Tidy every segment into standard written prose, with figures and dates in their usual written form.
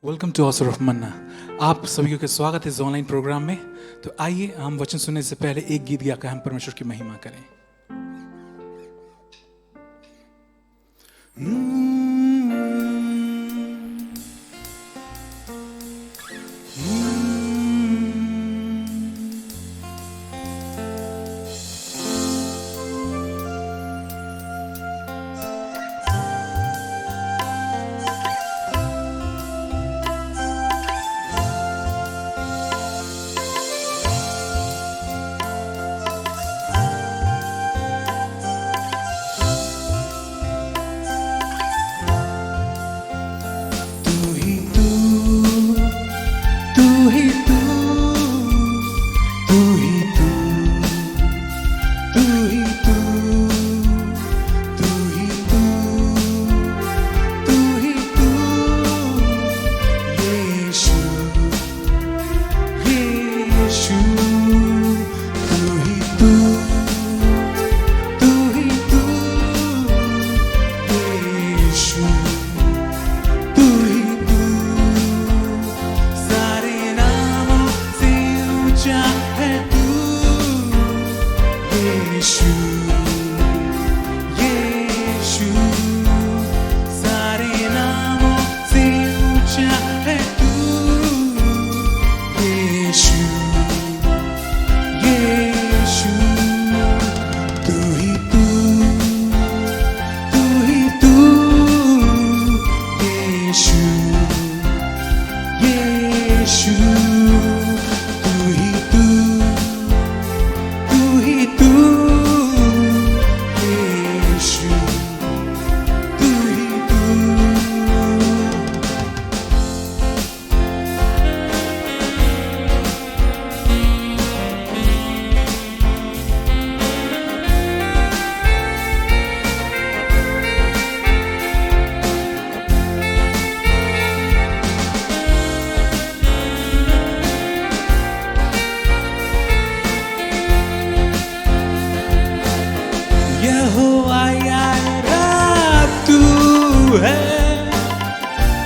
Welcome to house of मन्ना। आप सभी को स्वागत है इस ऑनलाइन प्रोग्राम में। तो आइए हम वचन सुनने से पहले एक गीत गाकर हम परमेश्वर की महिमा करें।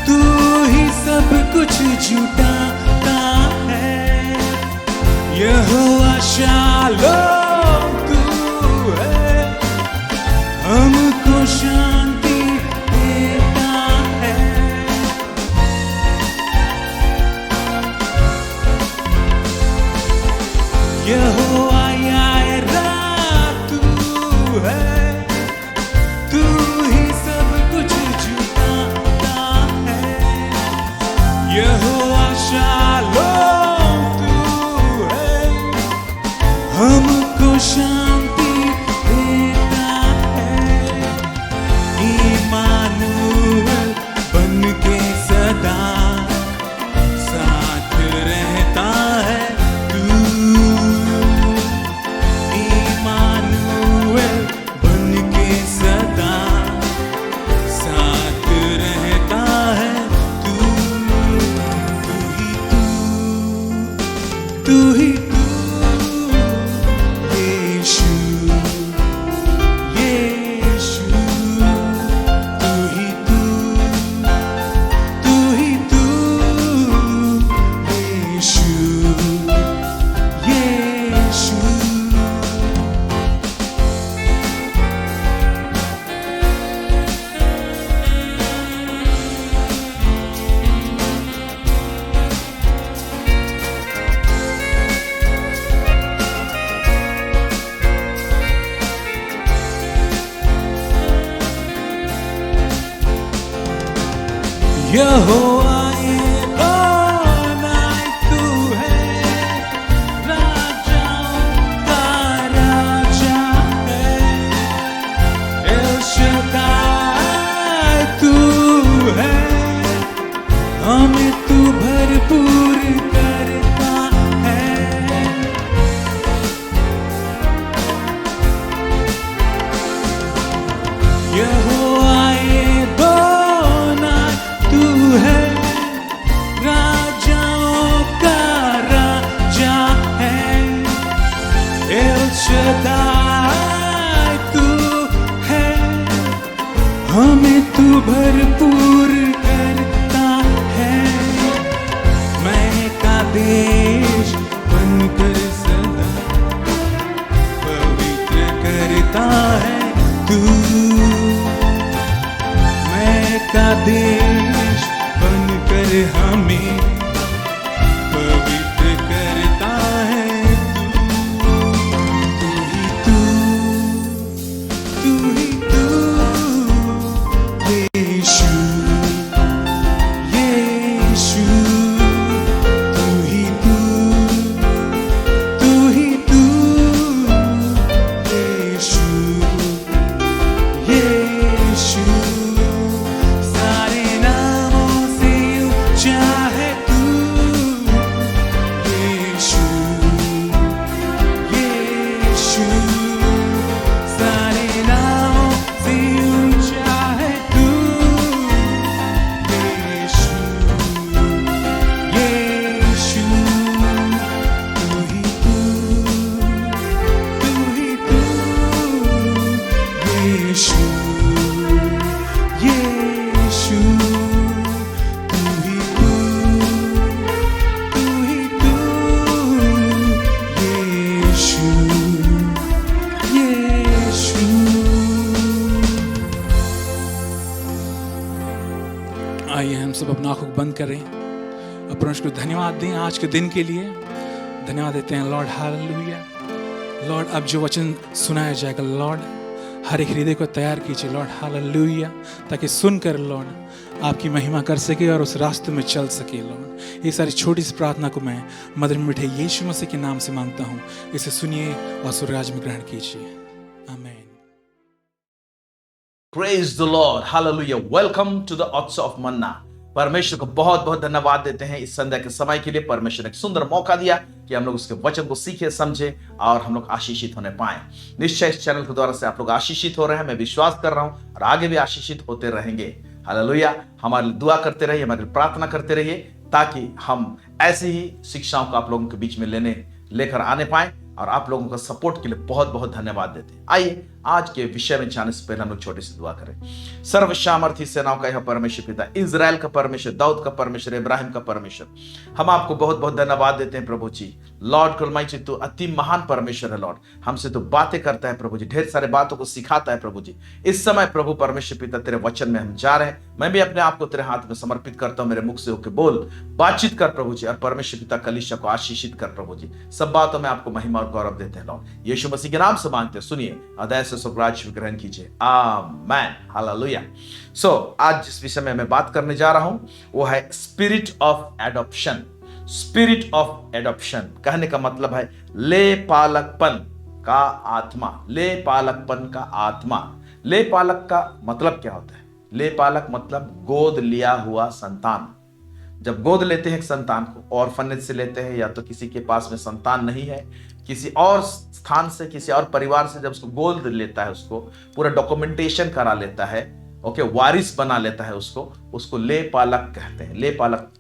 तू ही सब कुछ जुटाता है। यहोवा शालोम तू है, हमको शांति देता है। यहोवा यारा तू है, तू ही सब कुछ जुटाता है। यहोवा शालोम तू है, हमको शांति देता है। इम्मानुएल बन के सदा साथ रहता है तू। इम्मानुएल बन के सदा साथ रहता है तू। तू ही तू यीशु, यीशु। तू ही तू यीशु, यीशु। यहोवा एलोनाई तू है, राजाओं का राजा है। एल शद्दाई तू है, हमें तू भरपूर करता है। यहोवा एलोनाई तू है, का देश बनकर हमें पवित्र करता है तू ही तू यीशु यीशु तू ही तू यीशु यीशु सारे नामों से ऊंचा है तू यीशु यीशु सारे नामों से ऊंचा है तू यीशु यीशु तू ही तू यीशु यीशु तू ही तू यीशु यीशु। आइए हम सब अपना आंखों को बंद करें और परमेश्वर को धन्यवाद दें आज के दिन के लिए। धन्यवाद देते हैं लॉर्ड, हालेलुया। लॉर्ड अब जो वचन सुनाया जाएगा लॉर्ड, हर एक हृदय को तैयार कीजिए लॉर्ड, हालेलुया, ताकि सुनकर लॉर्ड आपकी महिमा कर सके और उस रास्ते में चल सके लॉर्ड। ये सारी छोटी सी प्रार्थना को मैं मधुर मीठे यीशु मसीह के नाम से मांगता हूँ। इसे सुनिए और स्वर्गराज में ग्रहण कीजिए। आमीन। Praise the Lord. Hallelujah. Welcome to the Ots of Manna. परमेश्वर को बहुत बहुत धन्यवाद देते हैं इस संध्या के समय के लिए। परमेश्वर ने एक सुंदर मौका दिया कि हम लोग उसके वचन को सीखे, समझे और हम लोग आशीषित होने पाए। निश्चय इस चैनल के द्वारा से आप लोग आशीषित हो रहे हैं, मैं विश्वास कर रहा हूं, और आगे भी आशीषित होते रहेंगे। हालेलुया। हमारे लिए दुआ करते रहिए, हमारे लिए प्रार्थना करते रहिए, ताकि हम ऐसी ही शिक्षाओं को आप लोगों के बीच में लेकर आने पाए। और आप लोगों का सपोर्ट के लिए बहुत बहुत धन्यवाद देते हैं। आइए आज के विषय में जाने से पहले हम लोग छोटी सी दुआ करें। सर्वसामर्थी सेनाओं का यह परमेश्वर पिता, इजराइल का परमेश्वर, दाऊद का परमेश्वर, इब्राहिम का परमेश्वर, हम आपको बहुत बहुत धन्यवाद देते हैं प्रभु जी। लॉर्ड ऑलमाइटी, तू अति महान परमेश्वर है लॉर्ड। हमसे तो बातें करता है प्रभु जी, ढेर सारे बातों को सिखाता है प्रभु जी। इस समय प्रभु परमेश्वर पिता तेरे वचन में हम जा रहे हैं। मैं भी अपने आप को तेरे हाथ में समर्पित करता हूं। मेरे मुख से होकर बोल, बातचीत कर प्रभु जी, और परमेश्वर पिता कलीसिया को आशीषित कर प्रभु जी। सब बातों में आपको महिमा और गौरव देते हैं लॉर्ड। यीशु मसीह के नाम से मांगते हैं, सुनिए, अदय से स्वराज्य ग्रहण कीजिए। आमेन। हालेलुया। सो आज जिस विषय में मैं बात करने जा रहा हूं वो है spirit of adoption. Spirit of adoption कहने का मतलब है ले पालकपन का आत्मा। ले पालकपन का आत्मा। ले पालक का मतलब क्या होता है? ले पालक मतलब गोद लिया हुआ संतान। जब गोद लेते हैं एक संतान को, ऑर्फनेज से लेते हैं, या तो किसी के पास में संतान नहीं है, किसी और स्थान से, किसी और परिवार से जब उसको गोद लेता है, उसको पूरा डॉक्यूमेंटेशन करा लेता है, ओके, वारिस बना लेता है उसको ले पालक कहते हैं। ले पालक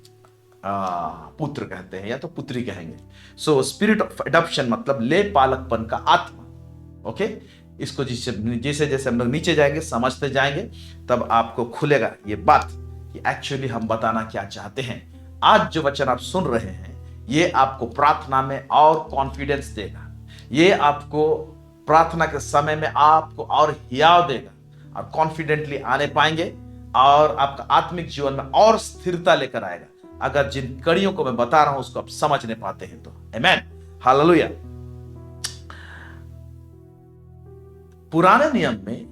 पुत्र कहते हैं या तो पुत्री कहेंगे। सो स्पिरिट ऑफ एडॉप्शन मतलब ले पालकपन का आत्मा। ओके, इसको जैसे जैसे हम लोग नीचे जाएंगे, समझते जाएंगे, तब आपको खुलेगा ये बात कि एक्चुअली हम बताना क्या चाहते हैं। आज जो वचन आप सुन रहे हैं ये आपको प्रार्थना में और कॉन्फिडेंस देगा। ये आपको प्रार्थना के समय में आपको और हियाव देगा और कॉन्फिडेंटली आने पाएंगे, और आपका आत्मिक जीवन में और स्थिरता लेकर आएगा अगर जिन कड़ियों को मैं बता रहा हूं उसको आप समझने पाते हैं तो। आमेन। हालेलुया। पुराने नियम में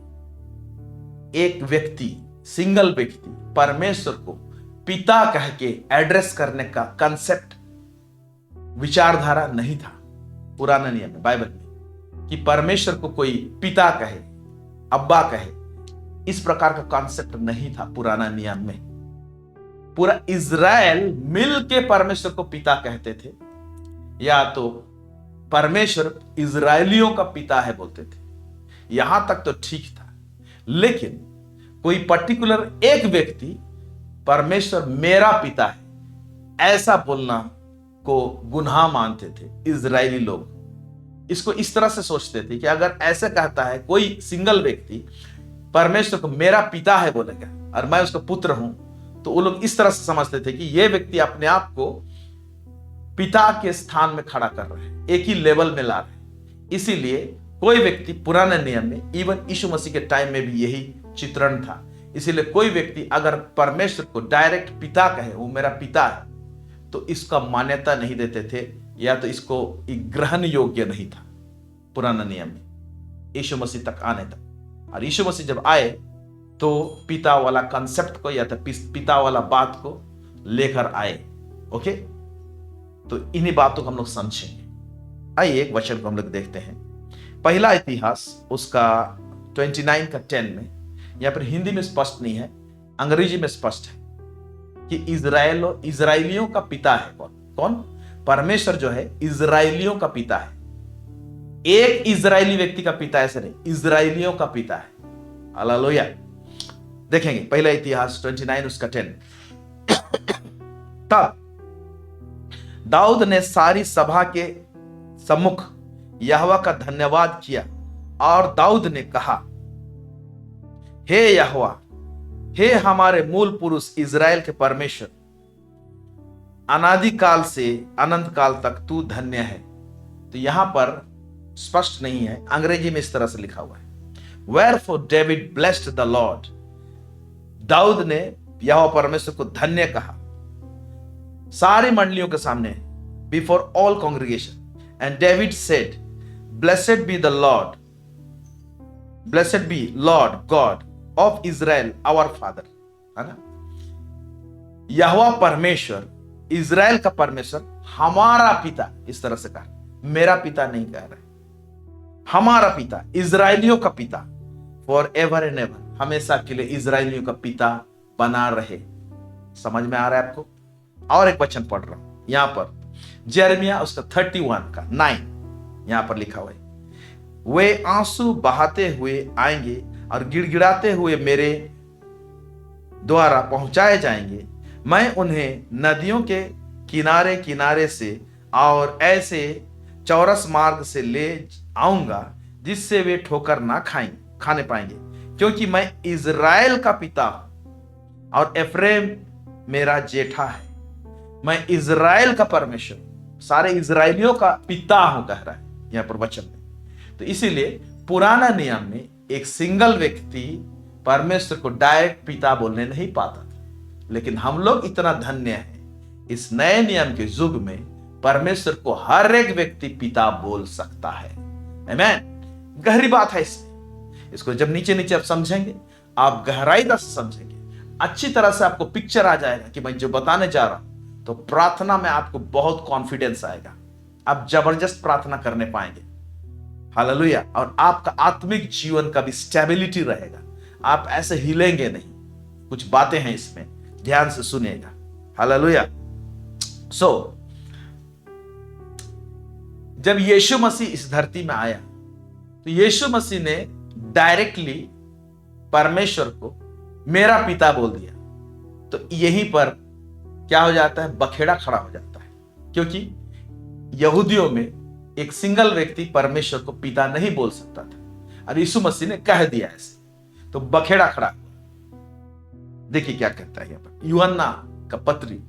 एक व्यक्ति, सिंगल व्यक्ति परमेश्वर को पिता कह के एड्रेस करने का कंसेप्ट, विचारधारा नहीं था पुराने नियम में, बाइबल में, कि परमेश्वर को कोई पिता कहे, अब्बा कहे। इस प्रकार का कॉन्सेप्ट नहीं था पुराना नियम में। पूरा इज़राइल मिल के परमेश्वर को पिता कहते थे, या तो परमेश्वर इज़राइलियों का पिता है बोलते थे। यहां तक तो ठीक था, लेकिन कोई पर्टिकुलर एक व्यक्ति परमेश्वर मेरा पिता है ऐसा बोलना को गुनाह मानते थे इज़राइली लोग। इसको इस तरह से सोचते थे कि अगर ऐसे कहता है कोई सिंगल व्यक्ति परमेश्वर को मेरा पिता है बोलेगा और मैं उसका पुत्र हूं, तो वो लोग इस तरह से समझते थे कि यह व्यक्ति अपने आप को पिता के स्थान में खड़ा कर रहे हैं, एक ही लेवल में ला रहे हैं। इसीलिए कोई व्यक्ति पुराने नियम में, इवन यीशु मसीह के टाइम में भी यही चित्रण था इसीलिए कोई व्यक्ति अगर परमेश्वर को डायरेक्ट पिता कहे, वो मेरा पिता है, तो इसका मान्यता नहीं देते थे, या तो इसको ग्रहण योग्य नहीं था पुराना नियम में, यीशु मसीह तक आने तक। और यीशु मसीह जब आए तो पिता वाला कंसेप्ट को या तो पिता वाला बात को लेकर आए। ओके, तो इन्हीं बातों को हम लोग समझेंगे। आइए एक वचन को हम लोग देखते हैं, पहला इतिहास उसका 29 का 10 में। यहां पर हिंदी में स्पष्ट नहीं है, अंग्रेजी में स्पष्ट है कि इजराइलियों का पिता है कौन? परमेश्वर जो है इजराइलियों का पिता है। एक इजरायली व्यक्ति का पिता ऐसे नहीं, इजराइलियों का पिता है। हालेलुया। देखेंगे पहला इतिहास 29 उसका 10। तब दाऊद ने सारी सभा के सम्मुख यहोवा का धन्यवाद किया और दाऊद ने कहा, हे यहोवा, हे हमारे मूल पुरुष इजराइल के परमेश्वर, अनादिकाल से अनंत काल तक तू धन्य है। तो यहां पर स्पष्ट नहीं है, अंग्रेजी में इस तरह से लिखा हुआ है, Wherefore David blessed the Lord। Dawood ने यहोवा परमेश्वर को धन्य कहा सारी मंडलियों के सामने, before all congregation. And David said, blessed be the Lord, blessed be Lord God of Israel our father. है ना, यहोवा परमेश्वर, इजराइल का परमेश्वर, हमारा पिता। इस तरह से कहा, मेरा पिता नहीं कह रहे, हमारा पिता, इजराइलियों का पिता, फॉर एवर एंड एवर, हमेशा के लिए इजराइलियों का पिता बना रहे। समझ में आ रहा है आपको? और एक वचन पढ़ रहा हूं यहां पर, यिर्मयाह उसका 31 का 9, यहां पर लिखा हुआ है, वे आंसू बहाते हुए आएंगे और गिड़गिड़ाते हुए मेरे द्वारा पहुंचाए जाएंगे। मैं उन्हें नदियों के किनारे किनारे से और ऐसे चौरस मार्ग से ले आऊंगा जिससे वे ठोकर ना खाने पाएंगे, क्योंकि मैं इजराइल का पिता हूं और एफ्रेम मेरा जेठा है। मैं इजराइल का परमेश्वर, सारे इजराइलियों का पिता हूं, कह रहा है यहां पर वचन में। तो इसीलिए पुराना नियम में एक सिंगल व्यक्ति परमेश्वर को डायरेक्ट पिता बोलने नहीं पाता था, लेकिन हम लोग इतना धन्य हैं, इस नए नियम के युग में परमेश्वर को हर एक व्यक्ति पिता बोल सकता है। आमीन। गहरी बात है इसको जब नीचे नीचे आप समझेंगे, आप गहराई से समझेंगे, अच्छी तरह से आपको पिक्चर आ जाएगा कि मैं जो बताने जा रहा हूं, तो प्रार्थना में आपको बहुत कॉन्फिडेंस आएगा, आप जबरदस्त प्रार्थना करने पाएंगे। हालेलुया। और आपका आत्मिक जीवन का भी स्टेबिलिटी रहेगा, आप ऐसे हिलेंगे नहीं। कुछ बातें हैं इसमें, ध्यान से सुनिएगा। हालेलुया। जब यीशु मसीह इस धरती में आया, तो यीशु मसीह ने डायरेक्टली परमेश्वर को मेरा पिता बोल दिया। तो यहीं पर क्या हो जाता है, बखेड़ा खड़ा हो जाता है, क्योंकि यहूदियों में एक सिंगल व्यक्ति परमेश्वर को पिता नहीं बोल सकता था, और यीशु मसीह ने कह दिया ऐसे, तो बखेड़ा खड़ा हुआ। देखिए क्या कहता है यहां पर, यूहन्ना का पत्री,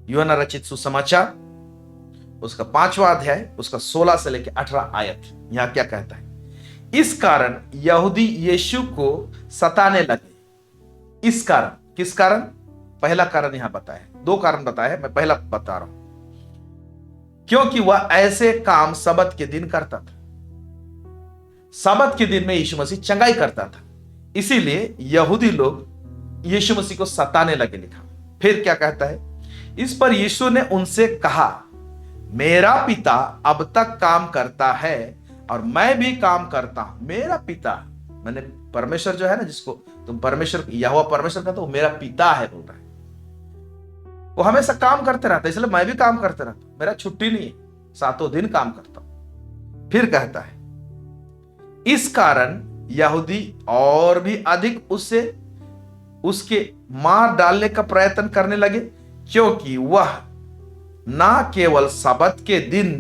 यूहन्ना रचित सुसमाचार उसका 5वां अध्याय उसका 16 से लेकर 18 आयत। यहां क्या कहता है, इस कारण यहूदी यीशु को सताने लगे। इस कारण, किस कारण? पहला कारण यहां बताया, 2 कारण बताया है, मैं पहला बता रहा हूं, क्योंकि वह ऐसे काम सबत के दिन करता था। सबत के दिन में यीशु मसीह चंगाई करता था, इसीलिए यहूदी लोग यीशु मसीह को सताने लगे। लिखा फिर क्या कहता है, इस पर यीशु ने उनसे कहा, मेरा पिता अब तक काम करता है और मैं भी काम करता हूं। मेरा पिता, मैंने परमेश्वर जो है ना, जिसको तुम परमेश्वर, यहोवा परमेश्वर का, तो वो मेरा पिता है बोल रहा है, वो हमेशा काम करते रहता है, इसलिए मैं भी काम करते रहता हूं। मेरा छुट्टी नहीं है, 7 दिन काम करता हूं। फिर कहता है, इस कारण यहूदी और भी अधिक उसके मार डालने का प्रयत्न करने लगे, क्योंकि वह ना केवल सबत के दिन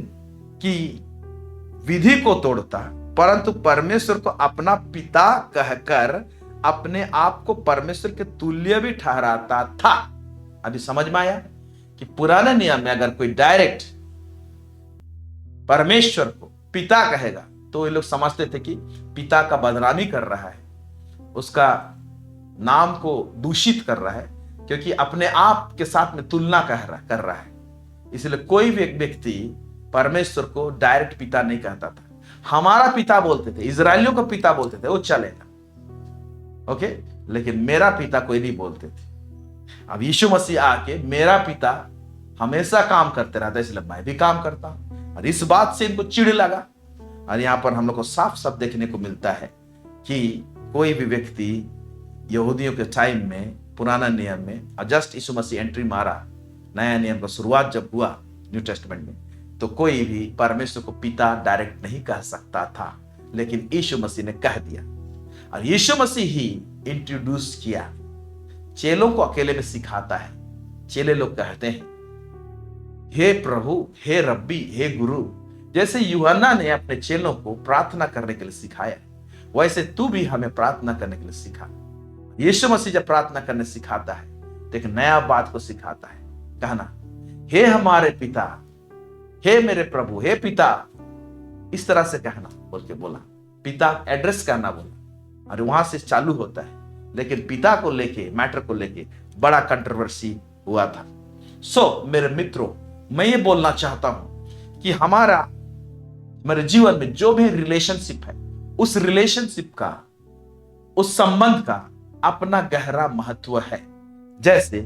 की विधि को तोड़ता, परंतु परमेश्वर को अपना पिता कहकर अपने आप को परमेश्वर के तुल्य भी ठहराता था। अभी समझ में आया कि पुराने नियम में अगर कोई डायरेक्ट परमेश्वर को पिता कहेगा, तो ये लोग समझते थे कि पिता का बदनामी कर रहा है, उसका नाम को दूषित कर रहा है, क्योंकि अपने आप के साथ में तुलना कर रहा है। इसलिए कोई भी एक व्यक्ति परमेश्वर को डायरेक्ट पिता नहीं कहता था। हमारा पिता बोलते थे, इजरायलियों का पिता बोलते थे, वो चलेगा, ओके, लेकिन मेरा पिता कोई नहीं बोलते थे। अब यीशु मसीह आके मेरा पिता हमेशा काम करते रहता है, इसलिए मैं भी काम करता हूं। और इस बात से इनको चिढ़ लगा। और यहां पर हम लोग को साफ साफ देखने को मिलता है कि कोई भी व्यक्ति यहूदियों के टाइम में, पुराना नियम में, जस्ट यीशु मसीह एंट्री मारा, नया नियम का शुरुआत जब हुआ न्यू टेस्टमेंट में, तो कोई भी परमेश्वर को पिता डायरेक्ट नहीं कह सकता था, लेकिन यीशु मसीह ने कह दिया। और यीशु मसीह ही इंट्रोड्यूस किया। चेलों को अकेले में सिखाता है। चेले लोग कहते हैं, हे प्रभु, हे रब्बी, हे गुरु। जैसे यूहन्ना ने अपने चेलों को प्रार्थना करने के लिए सिखाया, वैसे तू भी हमें प्रार्थना करने के लिए सिखा। यीशु मसीह जब प्रार्थना करने सिखाता है तो एक नया बात को सिखाता है, कहना हे हमारे पिता, हे मेरे प्रभु, हे पिता, इस तरह से कहना बोल के बोला। पिता एड्रेस करना बोला, और वहां से चालू होता है। लेकिन पिता को लेके, मैटर को लेके बड़ा कंट्रोवर्सी हुआ था। मेरे मित्रों, मैं ये बोलना चाहता हूं कि मेरे जीवन में जो भी रिलेशनशिप है, उस रिलेशनशिप का, उस संबंध का अपना गहरा महत्व है। जैसे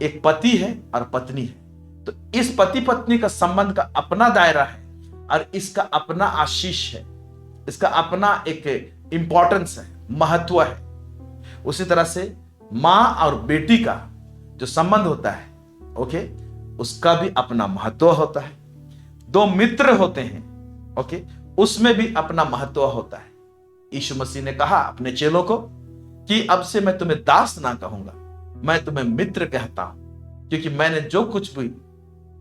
एक पति है और पत्नी है, तो इस पति पत्नी का संबंध का अपना दायरा है और इसका अपना आशीष है, इसका अपना एक इंपॉर्टेंस है, महत्व है। उसी तरह से मां और बेटी का जो संबंध होता है, ओके, उसका भी अपना महत्व होता है। दो मित्र होते हैं, ओके, उसमें भी अपना महत्व होता है। यीशु मसीह ने कहा अपने चेलों को कि अब से मैं तुम्हें दास ना कहूंगा, मैं तुम्हें मित्र कहता हूं, क्योंकि मैंने जो कुछ भी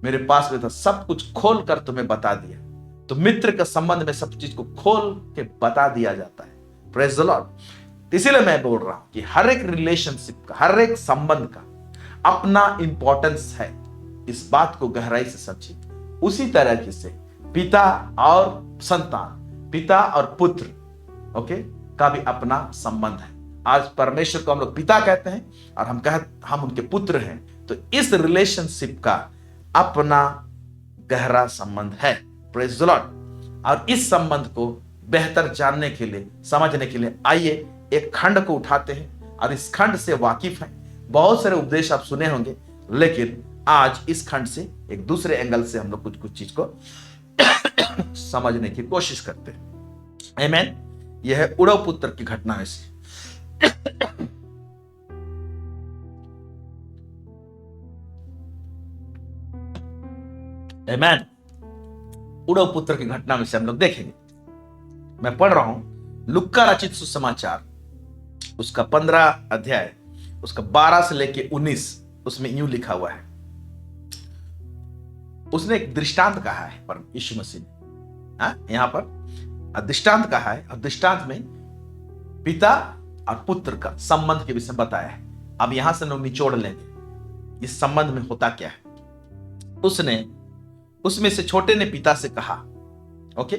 मेरे पास में था सब कुछ खोल कर तुम्हें बता दिया। तो मित्र के संबंध में सब चीज को खोल के बता दिया जाता है। Praise the Lord. इसीलिए मैं बोल रहा हूं कि हर एक रिलेशनशिप का, हर एक संबंध का अपना इंपॉर्टेंस है। इस बात को गहराई से समझिए। उसी तरह से पिता और संतान, पिता और पुत्र, ओके, का भी अपना संबंध है। आज परमेश्वर को हम लोग पिता कहते हैं और हम उनके पुत्र हैं। तो इस रिलेशनशिप का अपना गहरा संबंध है। Praise the Lord. और इस संबंध को बेहतर जानने के लिए, समझने के लिए, आइए एक खंड को उठाते हैं और इस खंड से वाकिफ हैं। बहुत सारे उपदेश आप सुने होंगे, लेकिन आज इस खंड से एक दूसरे एंगल से हम लोग कुछ चीज को समझने की कोशिश करते हैं। आमीन। यह है उड़व पुत्र की घटना में से। आमीन। उड़व पुत्र की घटना में से हम लोग देखेंगे। मैं पढ़ रहा हूं लुक्का रचित सुसमाचार, उसका 15 अध्याय, उसका 12 से लेके 19, उसमें यूं लिखा हुआ है। उसने एक दृष्टांत कहा है पर यीशु मसीह ने, यहां पर दृष्टांत कहा है, और दृष्टांत में पिता और पुत्र का संबंध के विषय बताया है। अब यहां से लोग निचोड़ लेंगे इस संबंध में होता क्या है। उसमें से छोटे ने पिता से कहा, ओके,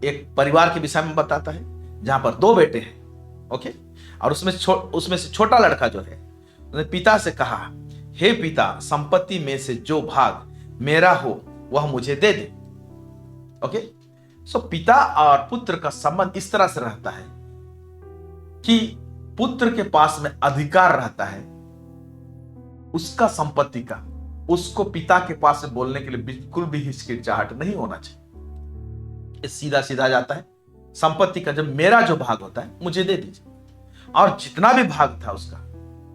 एक परिवार के विषय में बताता है जहां पर 2 बेटे हैं, ओके, और उसमें से छोटा लड़का जो है, उसने पिता से कहा, हे पिता, संपत्ति में से जो भाग मेरा हो वह मुझे दे दे। ओके, सो पिता और पुत्र का संबंध इस तरह से रहता है कि पुत्र के पास में अधिकार रहता है उसका संपत्ति का। उसको पिता के पास से बोलने के लिए बिल्कुल भी हिचकिचाहट नहीं होना चाहिए। सीधा सीधा जाता है, संपत्ति का जब मेरा जो भाग होता है मुझे दे दीजिए। और जितना भी भाग था उसका,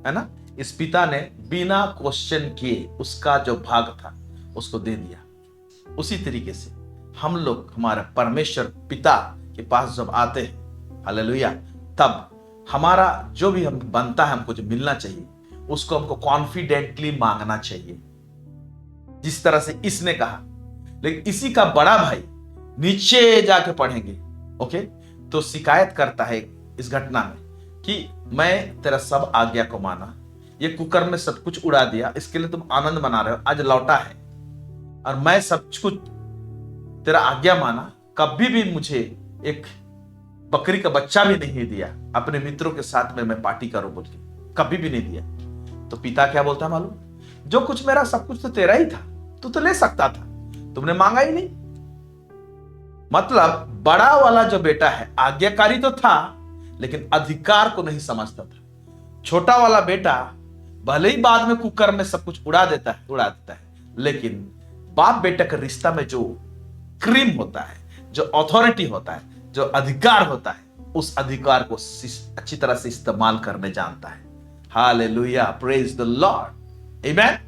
है ना, इस पिता ने बिना क्वेश्चन किए उसका जो भाग था उसको दे दिया। उसी तरीके से हम लोग हमारे परमेश्वर पिता के पास जब आते हैं, हालेलुया, तब हमारा जो भी हम बनता है, हमको जो मिलना चाहिए, उसको हमको कॉन्फिडेंटली मांगना चाहिए, जिस तरह से इसने कहा। लेकिन इसी का बड़ा भाई नीचे जाके पढ़ेंगे, ओके, तो शिकायत करता है इस घटना में कि मैं तेरा सब आज्ञा को माना, ये कुकर में सब कुछ उड़ा दिया, इसके लिए तुम आनंद मना रहे हो, आज लौटा है, और मैं सब कुछ तेरा आज्ञा माना, कभी भी मुझे एक बकरी का बच्चा भी नहीं दिया अपने मित्रों के साथ में मैं पार्टी करूं बोल के। कभी भी नहीं दिया। तो पिता क्या बोलता है मालूम? जो कुछ मेरा सब कुछ तो तेरा ही था, तू तो ले सकता था, तुमने मांगा ही नहीं। मतलब बड़ा वाला जो बेटा है आज्ञाकारी तो था, लेकिन अधिकार को नहीं समझता था। छोटा वाला बेटा भले ही बाद में कुकर में सब कुछ उड़ा देता है, लेकिन बाप बेटा के रिश्ता में जो क्रीम होता है, जो अथॉरिटी होता है, जो अधिकार होता है, उस अधिकार को अच्छी तरह से इस्तेमाल करने जानता है। हालेलुया, प्रेज द लॉर्ड, आमेन।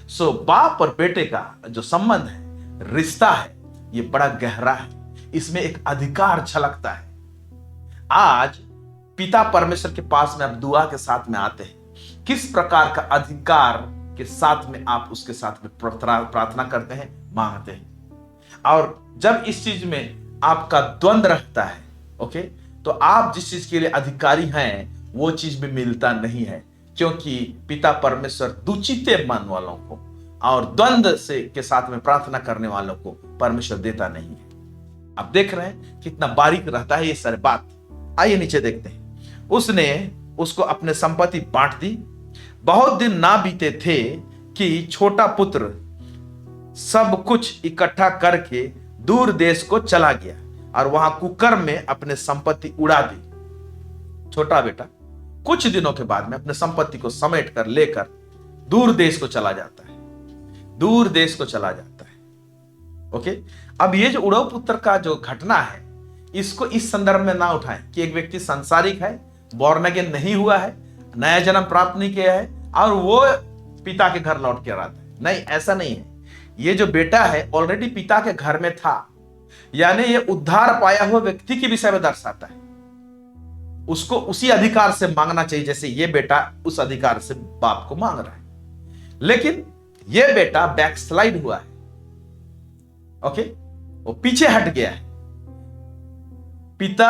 सो बाप और बेटे का जो संबंध है, रिश्ता है, ये बड़ा गहरा है। इसमें एक अधिकार झलकता है। आज पिता परमेश्वर के पास में आप दुआ के साथ में आते हैं, किस प्रकार का अधिकार के साथ में आप उसके साथ में प्रार्थना करते हैं, मांगते हैं। और जब इस चीज में आपका द्वंद्व रहता है, ओके, तो आप जिस चीज के लिए अधिकारी हैं वो चीज भी मिलता नहीं है, क्योंकि पिता परमेश्वर दुचिते मन वालों को और द्वंद्व से के साथ में प्रार्थना करने वालों को परमेश्वर देता नहीं है। आप देख रहे हैं कितना बारीक रहता है ये सारी बात। आइए नीचे देखते हैं। उसने उसको अपने संपत्ति बांट दी। बहुत दिन ना बीते थे कि छोटा पुत्र सब कुछ इकट्ठा करके दूर देश को चला गया और वहां कुकर्म में अपने संपत्ति उड़ा दी। छोटा बेटा कुछ दिनों के बाद में अपने संपत्ति को समेट कर लेकर दूर देश को चला जाता है, दूर देश को चला जाता है। ओके, अब ये जो उड़ाऊ पुत्र का जो घटना है, इसको इस संदर्भ में ना उठाएं कि एक व्यक्ति सांसारिक है, बॉर्न अगेन नहीं हुआ है, नया जन्म प्राप्त नहीं किया है और वो पिता के घर लौट के आता है। नहीं, ऐसा नहीं है। ये जो बेटा है ऑलरेडी पिता के घर में था, यानी ये उद्धार पाया हुआ व्यक्ति के विषय में दर्शाता है। उसको उसी अधिकार से मांगना चाहिए जैसे ये बेटा उस अधिकार से बाप को मांग रहा है। लेकिन ये बेटा बैकस्लाइड हुआ है, ओके, वो पीछे हट गया है। पिता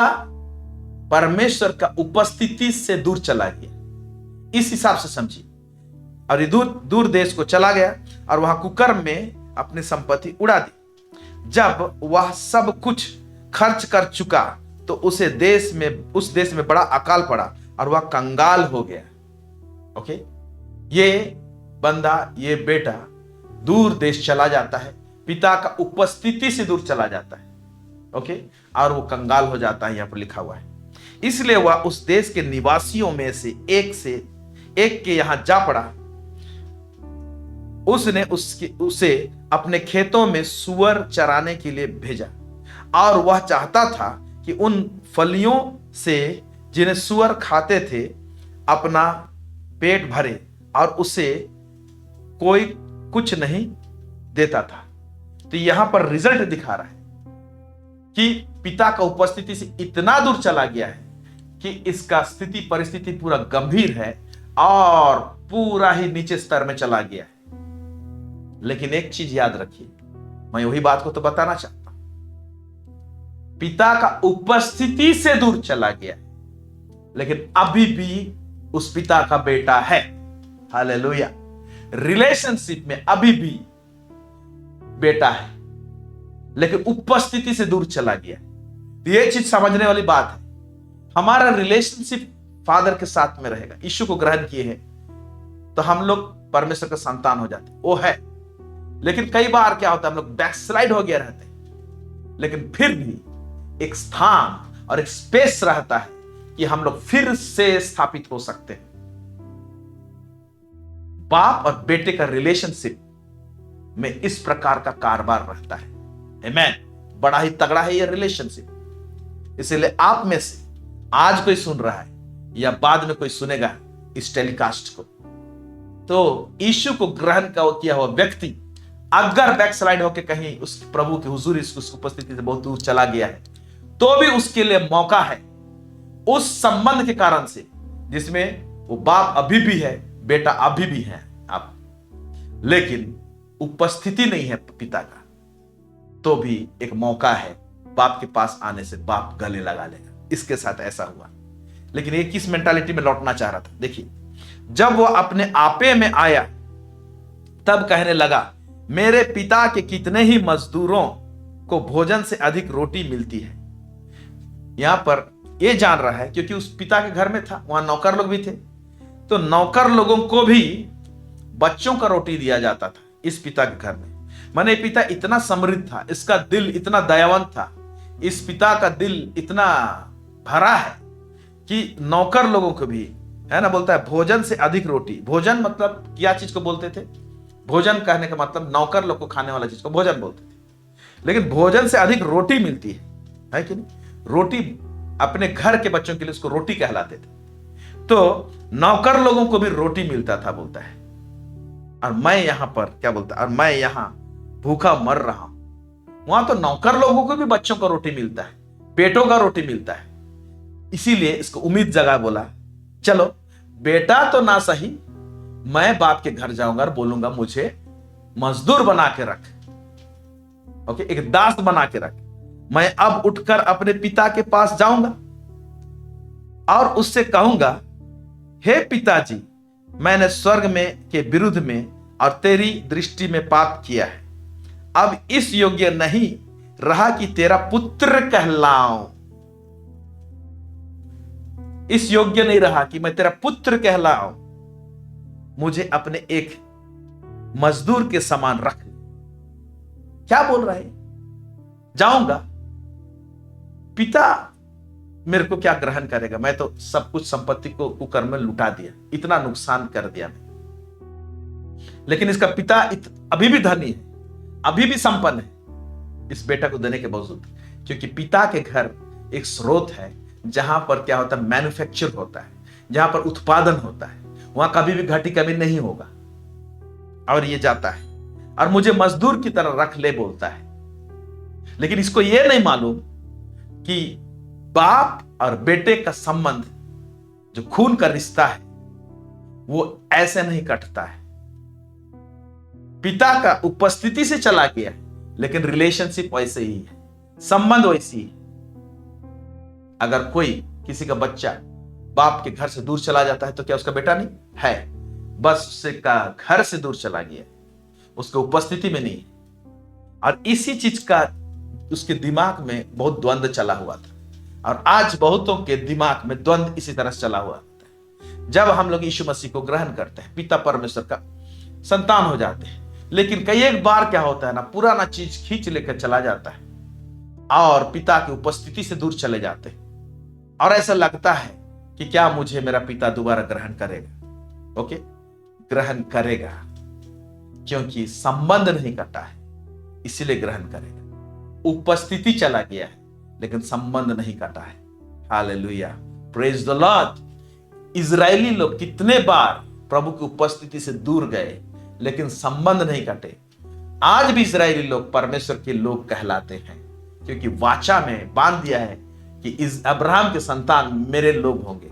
परमेश्वर का उपस्थिति से दूर चला गया, इस हिसाब से समझिए। और ये दूर देश को चला गया और वहां कुकर्म में अपनी संपत्ति उड़ा दी। जब वह सब कुछ खर्च कर चुका तो उस देश में बड़ा अकाल पड़ा और वह कंगाल हो गया। ओके, ये बंदा, ये बेटा दूर देश चला जाता है, पिता का उपस्थिति से दूर चला जाता है। ओके, और वो कंगाल हो जाता है, यहां पर लिखा हुआ है। इसलिए वह उस देश के निवासियों में से एक के यहां जा पड़ा। उसने उसे अपने खेतों में सुअर चराने के लिए भेजा और वह चाहता था कि उन फलियों से जिन्हें सुअर खाते थे अपना पेट भरे, और उसे कोई कुछ नहीं देता था। तो यहां पर रिजल्ट दिखा रहा है कि पिता का उपस्थिति से इतना दूर चला गया है कि इसका स्थिति परिस्थिति पूरा गंभीर है और पूरा ही नीचे स्तर में चला गया है। लेकिन एक चीज याद रखिए, मैं वही बात को तो बताना चाहता हूं, पिता का उपस्थिति से दूर चला गया है, लेकिन अभी भी उस पिता का बेटा है। हालेलुया, रिलेशनशिप में अभी भी बेटा है, लेकिन उपस्थिति से दूर चला गया। ये चीज समझने वाली बात है। हमारा रिलेशनशिप फादर के साथ में रहेगा। यीशु को ग्रहण किए हैं तो हम लोग परमेश्वर का संतान हो जाते, वो है। लेकिन कई बार क्या होता है, हम लोग बैकस्लाइड हो गए रहते हैं, लेकिन फिर भी एक स्थान और एक स्पेस रहता है कि हम लोग फिर से स्थापित हो सकते हैं। बाप और बेटे का रिलेशनशिप में इस प्रकार का कारोबार रहता है। आमेन। बड़ा ही तगड़ा है ये रिलेशनशिप। इसलिए आप में से आज कोई सुन रहा है या बाद में कोई सुनेगा इस टेलीकास्ट को, तो यीशु को ग्रहण किया हुआ व्यक्ति अगर बैकस्लाइड होकर कहीं उस प्रभु की हुजूरी, उसकी उपस्थिति से बहुत दूर चला गया है, तो भी उसके लिए मौका है उस संबंध के कारण से जिसमें वो बाप अभी भी है, बेटा अभी भी है आप, लेकिन उपस्थिति नहीं है पिता का, तो भी एक मौका है बाप के पास आने से बाप गले लगा लेगा। इसके साथ ऐसा हुआ। लेकिन ये किस मेंटालिटी में लौटना चाह रहा था? देखिए, जब वो अपने आपे में आया तब कहने लगा, मेरे पिता के कितने ही मजदूरों को भोजन से अधिक रोटी मिलती है। यहां पर ये जान रहा है क्योंकि उस पिता के घर में था, वहां नौकर लोग भी थे, तो नौकर लोगों को भी बच्चों का रोटी दिया जाता था इस पिता के घर में। माने पिता इतना समृद्ध था, इसका दिल इतना दयावंत था, इस पिता का दिल इतना भरा है कि नौकर लोगों को भी, है ना, बोलता है भोजन से अधिक रोटी। भोजन मतलब क्या चीज को बोलते थे? भोजन कहने का मतलब नौकर लोग को खाने वाला चीज को भोजन बोलते थे, लेकिन भोजन से अधिक रोटी मिलती है कि नहीं? रोटी अपने घर के बच्चों के लिए उसको रोटी कहलाते थे। तो नौकर लोगों को भी रोटी मिलता था, बोलता है, और मैं यहां पर क्या बोलता है, और मैं यहां भूखा मर रहा हूं। वहां तो नौकर लोगों को भी बच्चों को रोटी मिलता है, पेटों का रोटी मिलता है। इसीलिए इसको उम्मीद जगा, बोला चलो बेटा तो ना सही, मैं बाप के घर जाऊंगा और बोलूंगा मुझे मजदूर बना के रख, ओके, एक दास बना के रख। मैं अब उठकर अपने पिता के पास जाऊंगा और उससे कहूंगा, हे पिताजी, मैंने स्वर्ग में के विरुद्ध में और तेरी दृष्टि में पाप किया है। अब इस योग्य नहीं रहा कि तेरा पुत्र कहलाऊं। इस योग्य नहीं रहा कि मैं तेरा पुत्र कहलाऊं। मुझे अपने एक मजदूर के समान रख। क्या बोल रहा है? जाऊंगा, पिता मेरे को क्या ग्रहण करेगा? मैं तो सब कुछ संपत्ति को कुकर्म में लुटा दिया, इतना नुकसान कर दिया मैं। लेकिन इसका पिता अभी भी धनी है, अभी भी संपन्न है इस बेटा को देने के बावजूद, क्योंकि पिता के घर एक स्रोत है जहां पर क्या होता है, मैन्युफैक्चर होता है, जहां पर उत्पादन होता है, वहां कभी भी घटी कमी नहीं होगा। और ये जाता है और मुझे मजदूर की तरह रख ले बोलता है। लेकिन इसको यह नहीं मालूम कि बाप और बेटे का संबंध, जो खून का रिश्ता है, वो ऐसे नहीं कटता है। पिता का उपस्थिति से चला गया, लेकिन रिलेशनशिप वैसे ही है, संबंध वैसी ही। अगर कोई किसी का बच्चा बाप के घर से दूर चला जाता है तो क्या उसका बेटा नहीं है? बस उससे का घर से दूर चला गया, उसके उपस्थिति में नहीं। और इसी चीज का उसके दिमाग में बहुत द्वंद्व चला हुआ था, और आज बहुतों के दिमाग में द्वंद्व इसी तरह से चला हुआ था। जब हम लोग यीशु मसीह को ग्रहण करते हैं, पिता परमेश्वर का संतान हो जाते हैं, लेकिन कई एक बार क्या होता है ना, पुराना चीज खींच लेकर चला जाता है और पिता की उपस्थिति से दूर चले जाते हैं, और ऐसा लगता है कि क्या मुझे मेरा पिता दोबारा ग्रहण करेगा? ओके, ग्रहण करेगा, क्योंकि संबंध नहीं कटा है, इसीलिए ग्रहण करेगा। उपस्थिति चला गया है, लेकिन संबंध नहीं कटा है। Hallelujah, praise the Lord. Israeli लोग कितने बार प्रभु की उपस्थिति से दूर गए, लेकिन संबंध नहीं कटे। आज भी इजरायली लोग परमेश्वर के लोग कहलाते हैं, क्योंकि वाचा में बांध दिया है कि इस अब्राहम के संतान मेरे लोग होंगे।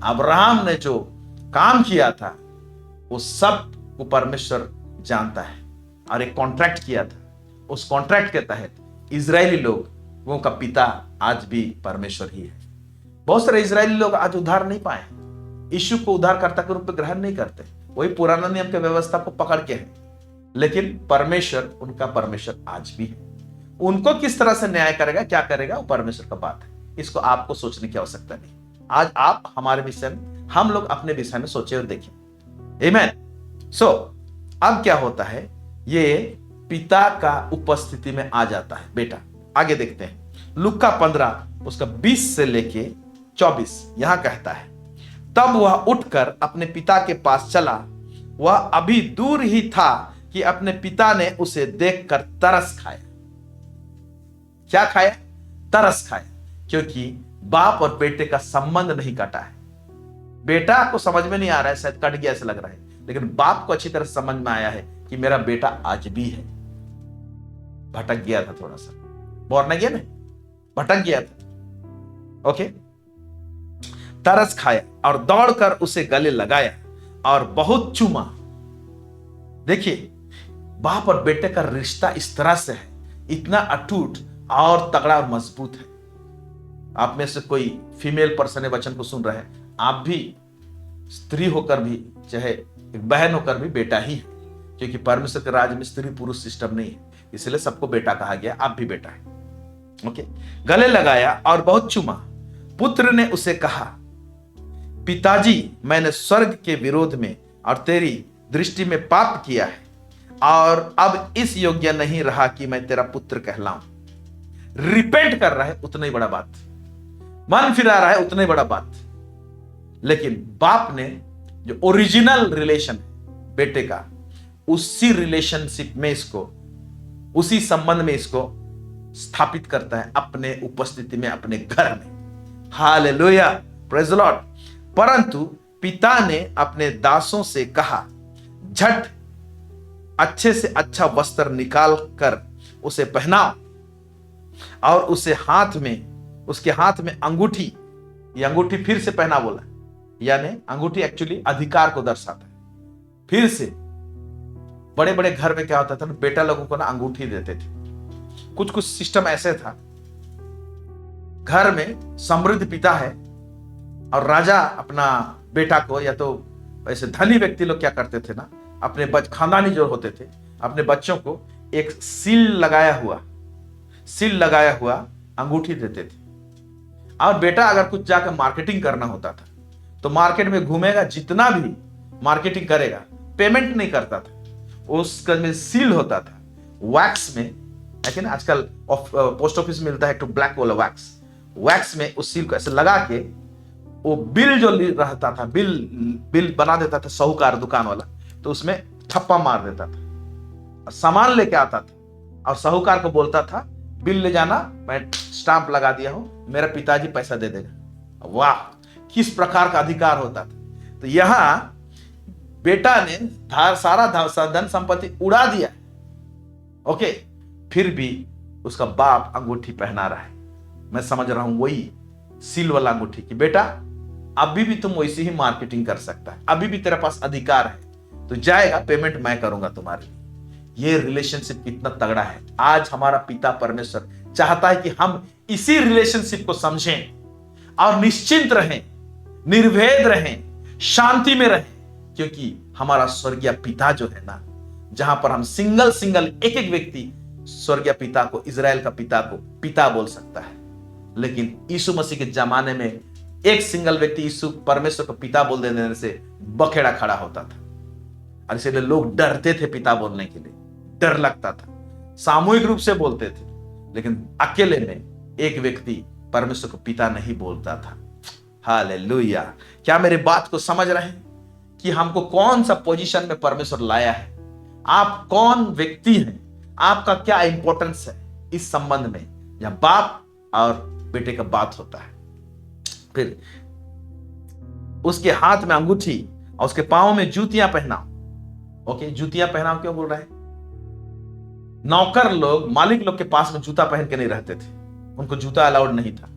अब्राहम ने जो काम किया था वो सब को परमेश्वर जानता है, और एक कॉन्ट्रैक्ट किया था। उस कॉन्ट्रैक्ट के तहत इजरायली लोगों का पिता आज भी परमेश्वर ही है। बहुत सारे इजरायली लोग आज उद्धार नहीं पाए, यीशु को उद्धारकर्ता के रूप में ग्रहण नहीं करते, वही पुराना नियम के व्यवस्था को पकड़ के है। लेकिन परमेश्वर, उनका परमेश्वर आज भी है। उनको किस तरह से न्याय करेगा, क्या करेगा, वो परमेश्वर का बात है। इसको आपको सोचने की आवश्यकता नहीं। आज आप हमारे विषय में, हम लोग अपने विषय में सोचे और देखें। आमेन। सो अब क्या होता है, ये पिता का उपस्थिति में आ जाता है बेटा। आगे देखते हैं, लूका 15 उसका 20 से लेके 24 यहां कहता है, तब वह उठकर अपने पिता के पास चला। वह अभी दूर ही था कि अपने पिता ने उसे देखकर तरस खाया। क्या खाया? तरस खाया, क्योंकि बाप और बेटे का संबंध नहीं कटा है। बेटा को समझ में नहीं आ रहा है, शायद कट गया ऐसा लग रहा है, लेकिन बाप को अच्छी तरह समझ में आया है कि मेरा बेटा आज भी है। भटक गया था थोड़ा सा, बोरना गया ना, भटक गया था। ओके, तरस खाया और दौड़कर उसे गले लगाया और बहुत चूमा। देखिए, बाप और बेटे का रिश्ता इस तरह से है, इतना अटूट और तगड़ा और मजबूत है। आप में से कोई फीमेल पर्सन है वचन को सुन रहे हैं, आप भी स्त्री होकर भी, चाहे एक बहन होकर भी बेटा ही है, क्योंकि परमेश्वर के राज्य में स्त्री पुरुष सिस्टम नहीं है, इसलिए सबको बेटा कहा गया। आप भी बेटा है। ओके, गले लगाया और बहुत चूमा। पुत्र ने उसे कहा, पिताजी, मैंने स्वर्ग के विरोध में और तेरी दृष्टि में पाप किया है और अब इस योग्य नहीं रहा कि मैं तेरा पुत्र कहलाऊं। रिपेंट कर रहा है, उतना ही बड़ा बात। मन फिरा रहा है, उतना ही बड़ा बात। लेकिन बाप ने जो ओरिजिनल रिलेशन है बेटे का, उसी रिलेशनशिप में इसको, उसी संबंध में इसको स्थापित करता है अपने उपस्थिति में, अपने घर में। Hallelujah, praise the Lord. परंतु पिता ने अपने दासों से कहा, झट अच्छे से अच्छा वस्त्र निकाल कर उसे पहनाओ और उसके हाथ में अंगूठी, ये अंगूठी फिर से पहना बोला, यानी अंगूठी एक्चुअली अधिकार को दर्शाता है। फिर से बड़े बड़े घर में क्या होता था ना, बेटा लोगों को ना अंगूठी देते थे। कुछ कुछ सिस्टम ऐसे था, घर में समृद्ध पिता है और राजा अपना बेटा को, या तो ऐसे धनी व्यक्ति लोग क्या करते थे ना, अपने खानदानी जो होते थे, अपने बच्चों को एक सील लगाया हुआ अंगूठी देते थे। और बेटा अगर कुछ जाकर मार्केटिंग करना होता था तो मार्केट में घूमेगा, जितना भी मार्केटिंग करेगा, पेमेंट नहीं करता था, उसका में सील होता था वैक्स में, लेकिन आजकल पोस्ट ऑफिस में मिलता है तो ब्लैक वाला वैक्स में उस सील को ऐसे लगा के वो बिल जो रहता था, बिल बना देता था साहूकार दुकान वाला, तो उसमें ठप्पा मार देता था। सामान लेके आता था और साहूकार को बोलता था, बिल ले जाना, मैं स्टाम्प लगा दिया हूं, मेरा पिताजी पैसा दे देगा। वाह, किस प्रकार का अधिकार होता था। तो यहां बेटा ने सारा धन संपत्ति उड़ा दिया, ओके, फिर भी उसका बाप अंगूठी पहना रहा है। मैं समझ रहा हूं वही सील वाला अंगूठी की, बेटा अभी भी तुम वैसी ही मार्केटिंग कर सकता है, अभी भी तेरे पास अधिकार है, तो जाएगा, पेमेंट मैं करूंगा तुम्हारे लिए। ये रिलेशनशिप कितना तगड़ा है। आज हमारा पिता परमेश्वर चाहता है कि हम इसी रिलेशनशिप को समझें और निश्चिंत रहें, निर्भेद रहें, शांति में रहें, क्योंकि हमारा स्वर्गीय पिता जो है ना, जहां पर हम सिंगल एक एक व्यक्ति स्वर्गीय पिता को, इजराइल का पिता को पिता बोल सकता है, लेकिन यीशु मसीह के जमाने में एक सिंगल व्यक्ति यीशु परमेश्वर को पिता बोल देने से बखेड़ा खड़ा होता था, और इसलिए लोग डरते थे पिता बोलने के लिए, डर लगता था। सामूहिक रूप से बोलते थे, लेकिन अकेले में एक व्यक्ति परमेश्वर को पिता नहीं बोलता था। हालेलुया। क्या मेरी बात को समझ रहे हैं कि हमको कौन सा पोजीशन में परमेश्वर लाया है? आप कौन व्यक्ति हैं, आपका क्या इंपॉर्टेंस है इस संबंध में, जहां बाप और बेटे का बात होता है। फिर उसके हाथ में अंगूठी और उसके पांव में जूतियां पहनाओ। ओके, जूतियां पहनाओ क्यों बोल रहा है? नौकर लोग, मालिक लोग के पास में जूता पहन के नहीं रहते थे, उनको जूता अलाउड नहीं था।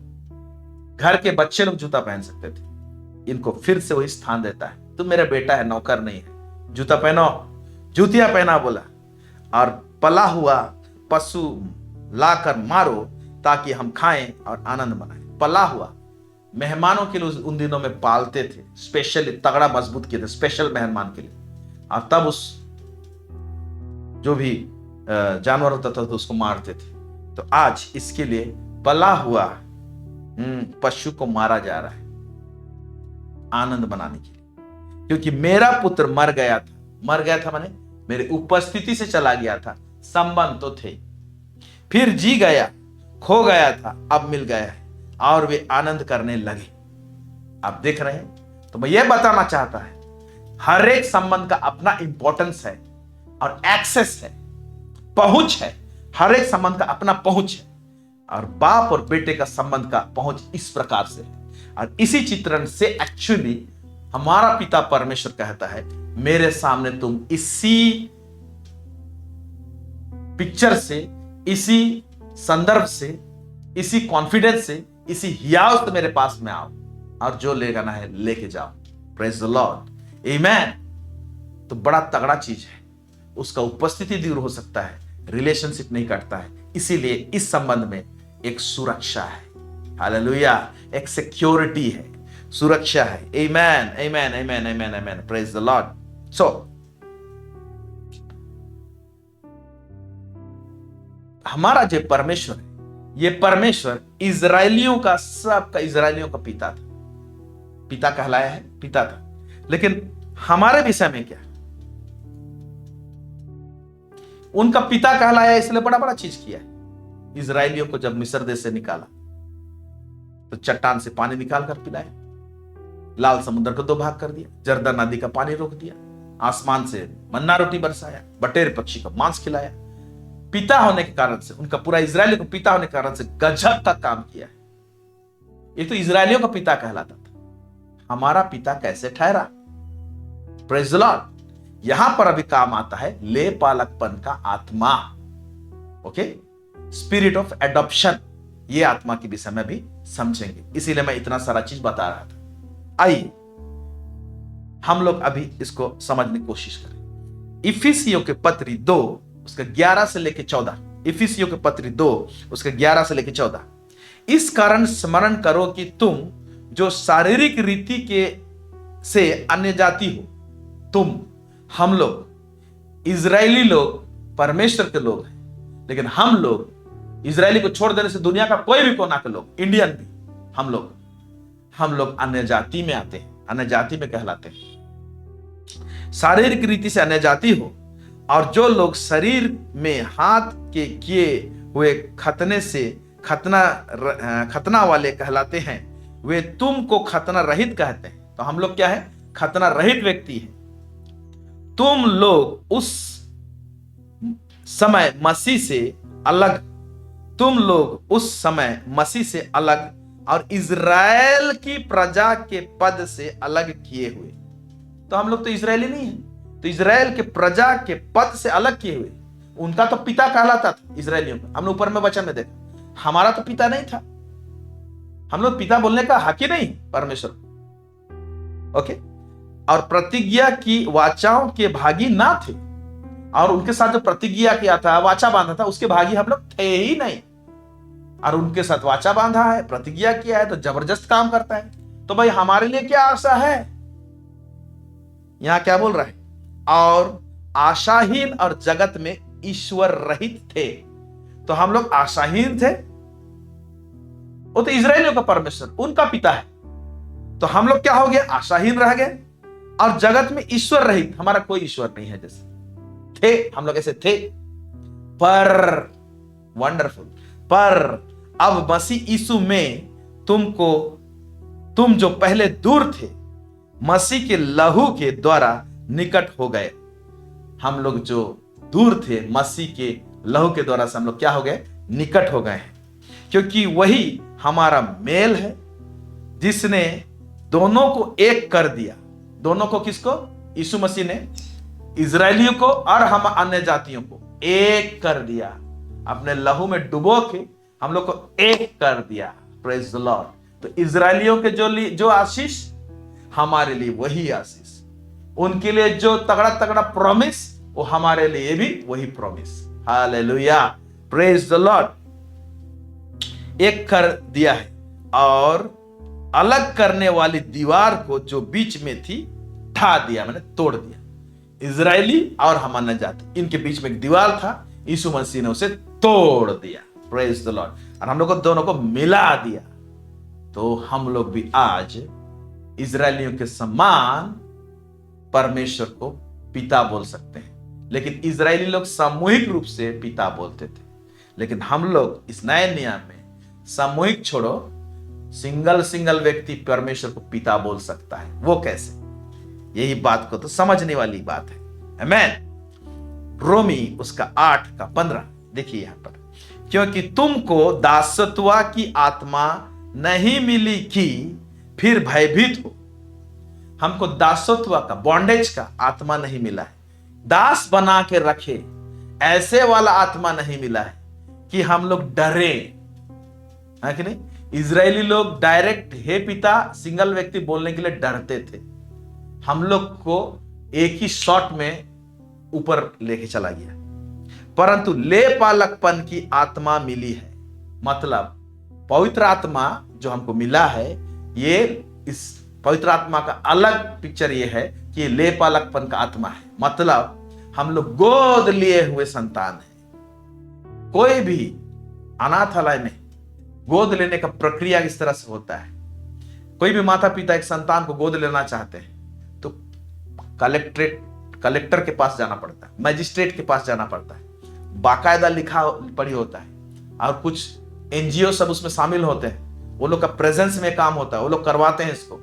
घर के बच्चे लोग जूता पहन सकते थे। इनको फिर से वही स्थान देता है, तुम मेरा बेटा है, नौकर नहीं है, जूता पहनो, जूतियां पहना बोला। और पला हुआ पशु लाकर मारो ताकि हम खाएं और आनंद मनाएं। पला हुआ मेहमानों के लिए उन दिनों में पालते थे, स्पेशली तगड़ा मजबूत किए थे, स्पेशल मेहमान के लिए। और तब उस जो भी जानवर होता था तो उसको मारते थे। तो आज इसके लिए पला हुआ पशु को मारा जा रहा है आनंद मनाने के लिए, क्योंकि मेरा पुत्र मर गया था माने मेरे उपस्थिति से चला गया था, संबंध तो थे, फिर जी गया, खो गया था, अब मिल गया है, और वे आनंद करने लगे। आप देख रहे हैं? तो मैं ये बताना चाहता है, हर एक संबंध का अपना इंपॉर्टेंस है और एक्सेस है, पहुंच है। हर एक संबंध का अपना पहुंच है, और बाप और बेटे का संबंध का पहुंच इस प्रकार से है। और इसी चित्रण से एक्चुअली हमारा पिता परमेश्वर कहता है, मेरे सामने तुम इसी पिक्चर से, इसी संदर्भ से, इसी कॉन्फिडेंस से, इसी हियाव से मेरे पास में आओ, और जो लेना है लेके जाओ। प्रेज द लॉर्ड, आमेन। तो बड़ा तगड़ा चीज है, उसका उपस्थिति दूर हो सकता है, रिलेशनशिप नहीं करता है, इसीलिए इस संबंध में एक सुरक्षा है। हालेलुया, एक सिक्योरिटी है, सुरक्षा है। Amen, amen, amen, amen, amen. Praise the Lord. So हमारा जो परमेश्वर है, ये परमेश्वर इजरायलियों का, सबका इजरायलियों का पिता था। पिता कहलाया है, पिता था। लेकिन हमारे विषय में क्या, उनका पिता कहलाया इसलिए बड़ा बड़ा चीज किया है। इजरायलियों को जब मिस्र देश से निकाला तो चट्टान से पानी निकाल कर पिलाया, लाल समुद्र को 2 भाग कर दिया, जर्दन नदी का पानी रोक दिया, आसमान से मन्ना रोटी बरसाया, बटेर पक्षी को मांस खिलाया। पिता होने के कारण से, उनका पूरा इजरायलियों को पिता होने के कारण से गजब का काम किया है। ये तो इजरायलियों का पिता कहलाता था, हमारा पिता कैसे ठहरा? Praise the Lord. यहां पर अभी काम आता है ले पालकपन का आत्मा, ओके, स्पिरिट ऑफ एडॉप्शन। ये आत्मा के विषय में भी समझेंगे, इसीलिए मैं इतना सारा चीज बता रहा था। आइए हम लोग अभी इसको समझने की कोशिश करें। इफिसियों के पत्री 2 उसका 11 से लेकर 14, इफिसियों के पत्री 2 उसका 11 से लेकर 14। इस कारण स्मरण करो कि तुम जो शारीरिक रीति के से अन्य जाति हो, तुम, हम लोग इजरायली लोग परमेश्वर के लोग हैं, लेकिन हम लोग इजरायली को छोड़ देने से दुनिया का कोई भी कोना के लोग, इंडियन भी, हम लोग अन्य जाति में आते हैं, अन्य जाति में कहलाते हैं। शारीरिक रीति से अन्य जाति हो, और जो लोग शरीर में हाथ के किए हुए खतने से खतना वाले कहलाते हैं, वे तुमको खतना रहित कहते हैं। तो हम लोग क्या है? खतना रहित व्यक्ति है। तुम लोग उस समय मसीह से अलग और इजराइल की प्रजा के पद से अलग किए हुए। तो हम लोग तो इजरायली नहीं है, तो इजराइल के प्रजा के पद से अलग किए हुए। उनका तो पिता कहलाता था इजरायलियों का, हमने ऊपर में वचन में देखा। हमारा तो पिता नहीं था, हम लोग पिता बोलने का हक ही नहीं परमेश्वर, ओके। और प्रतिज्ञा की वाचाओं के भागी ना थे, और उनके साथ जो प्रतिज्ञा किया था, वाचा बांधा था, उसके भागी हम लोग थे ही नहीं। और उनके साथ वाचा बांधा है, प्रतिज्ञा किया है, तो जबरदस्त काम करता है। तो भाई हमारे लिए क्या आशा है? यहां क्या बोल रहा है? और आशाहीन और जगत में ईश्वर रहित थे। तो हम लोग आशाहीन थे, वो तो इजरायलियों का परमेश्वर उनका पिता है। तो हम लोग क्या हो गए? आशाहीन रह गए, और जगत में ईश्वर रहित, हमारा कोई ईश्वर नहीं है। जैसे थे हम लोग ऐसे थे, पर वंडरफुल, पर अब मसीह यीशु में तुम जो पहले दूर थे, मसीह के लहू के द्वारा निकट हो गए। हम लोग जो दूर थे, मसीह के लहू के द्वारा से हम लोग क्या हो गए? निकट हो गए हैं। क्योंकि वही हमारा मेल है जिसने दोनों को एक कर दिया। दोनों को किसको? यीशु मसीह ने इजरायलियों को और हम अन्य जातियों को एक कर दिया, अपने लहू में डुबो के हम लोग को एक कर दिया। Praise the Lord. तो इजरायलियों के जो आशीष, हमारे लिए वही आशीष। उनके लिए जो तगड़ा तगड़ा प्रॉमिस, वो हमारे लिए भी वही promise. Hallelujah, praise the Lord. एक कर दिया है, और अलग करने वाली दीवार को जो बीच में थी ढा दिया, मैंने तोड़ दिया। इजरायली और हम अन्य जाति, इनके बीच में एक दीवार था, यीशु मसीह ने उसे तोड़ दिया। Praise the Lord. और हम लोग को दोनों को मिला दिया। तो हम लोग भी आज इजरायलियों के समान परमेश्वर को पिता बोल सकते हैं। लेकिन इजरायली लोग सामूहिक रूप से पिता बोलते थे, लेकिन हम लोग इस नए नियम में सामूहिक छोड़ो, सिंगल व्यक्ति परमेश्वर को पिता बोल सकता है। वो कैसे? यही बात को तो समझने वाली बात है। आमेन। रोमी उसका 8:15 देखिए यहां पर, क्योंकि तुमको दासत्व की आत्मा नहीं मिली कि फिर भयभीत हो। हमको दासत्व का, बॉन्डेज का आत्मा नहीं मिला है, दास बना के रखे ऐसे वाला आत्मा नहीं मिला है कि हम लोग डरे, है कि नहीं? इजरायली लोग डायरेक्ट हे पिता सिंगल व्यक्ति बोलने के लिए डरते थे। हम लोग को एक ही शॉट में ऊपर लेके चला गया। परंतु ले पालकपन की आत्मा मिली है, मतलब पवित्र आत्मा जो हमको मिला है, ये इस पवित्र आत्मा का अलग पिक्चर ये है कि ले पालकपन का आत्मा है, मतलब हम लोग गोद लिए हुए संतान है। कोई भी अनाथालय में गोद लेने का प्रक्रिया इस तरह से होता है। कोई भी माता पिता एक संतान को गोद लेना चाहते हैं तो कलेक्टर के पास जाना पड़ता है, मजिस्ट्रेट के पास जाना पड़ता है, बाकायदा लिखा पढ़ी होता है, और कुछ एनजीओ सब उसमें शामिल होते हैं, वो लोग का प्रेजेंस में काम होता है, वो लोग करवाते हैं इसको,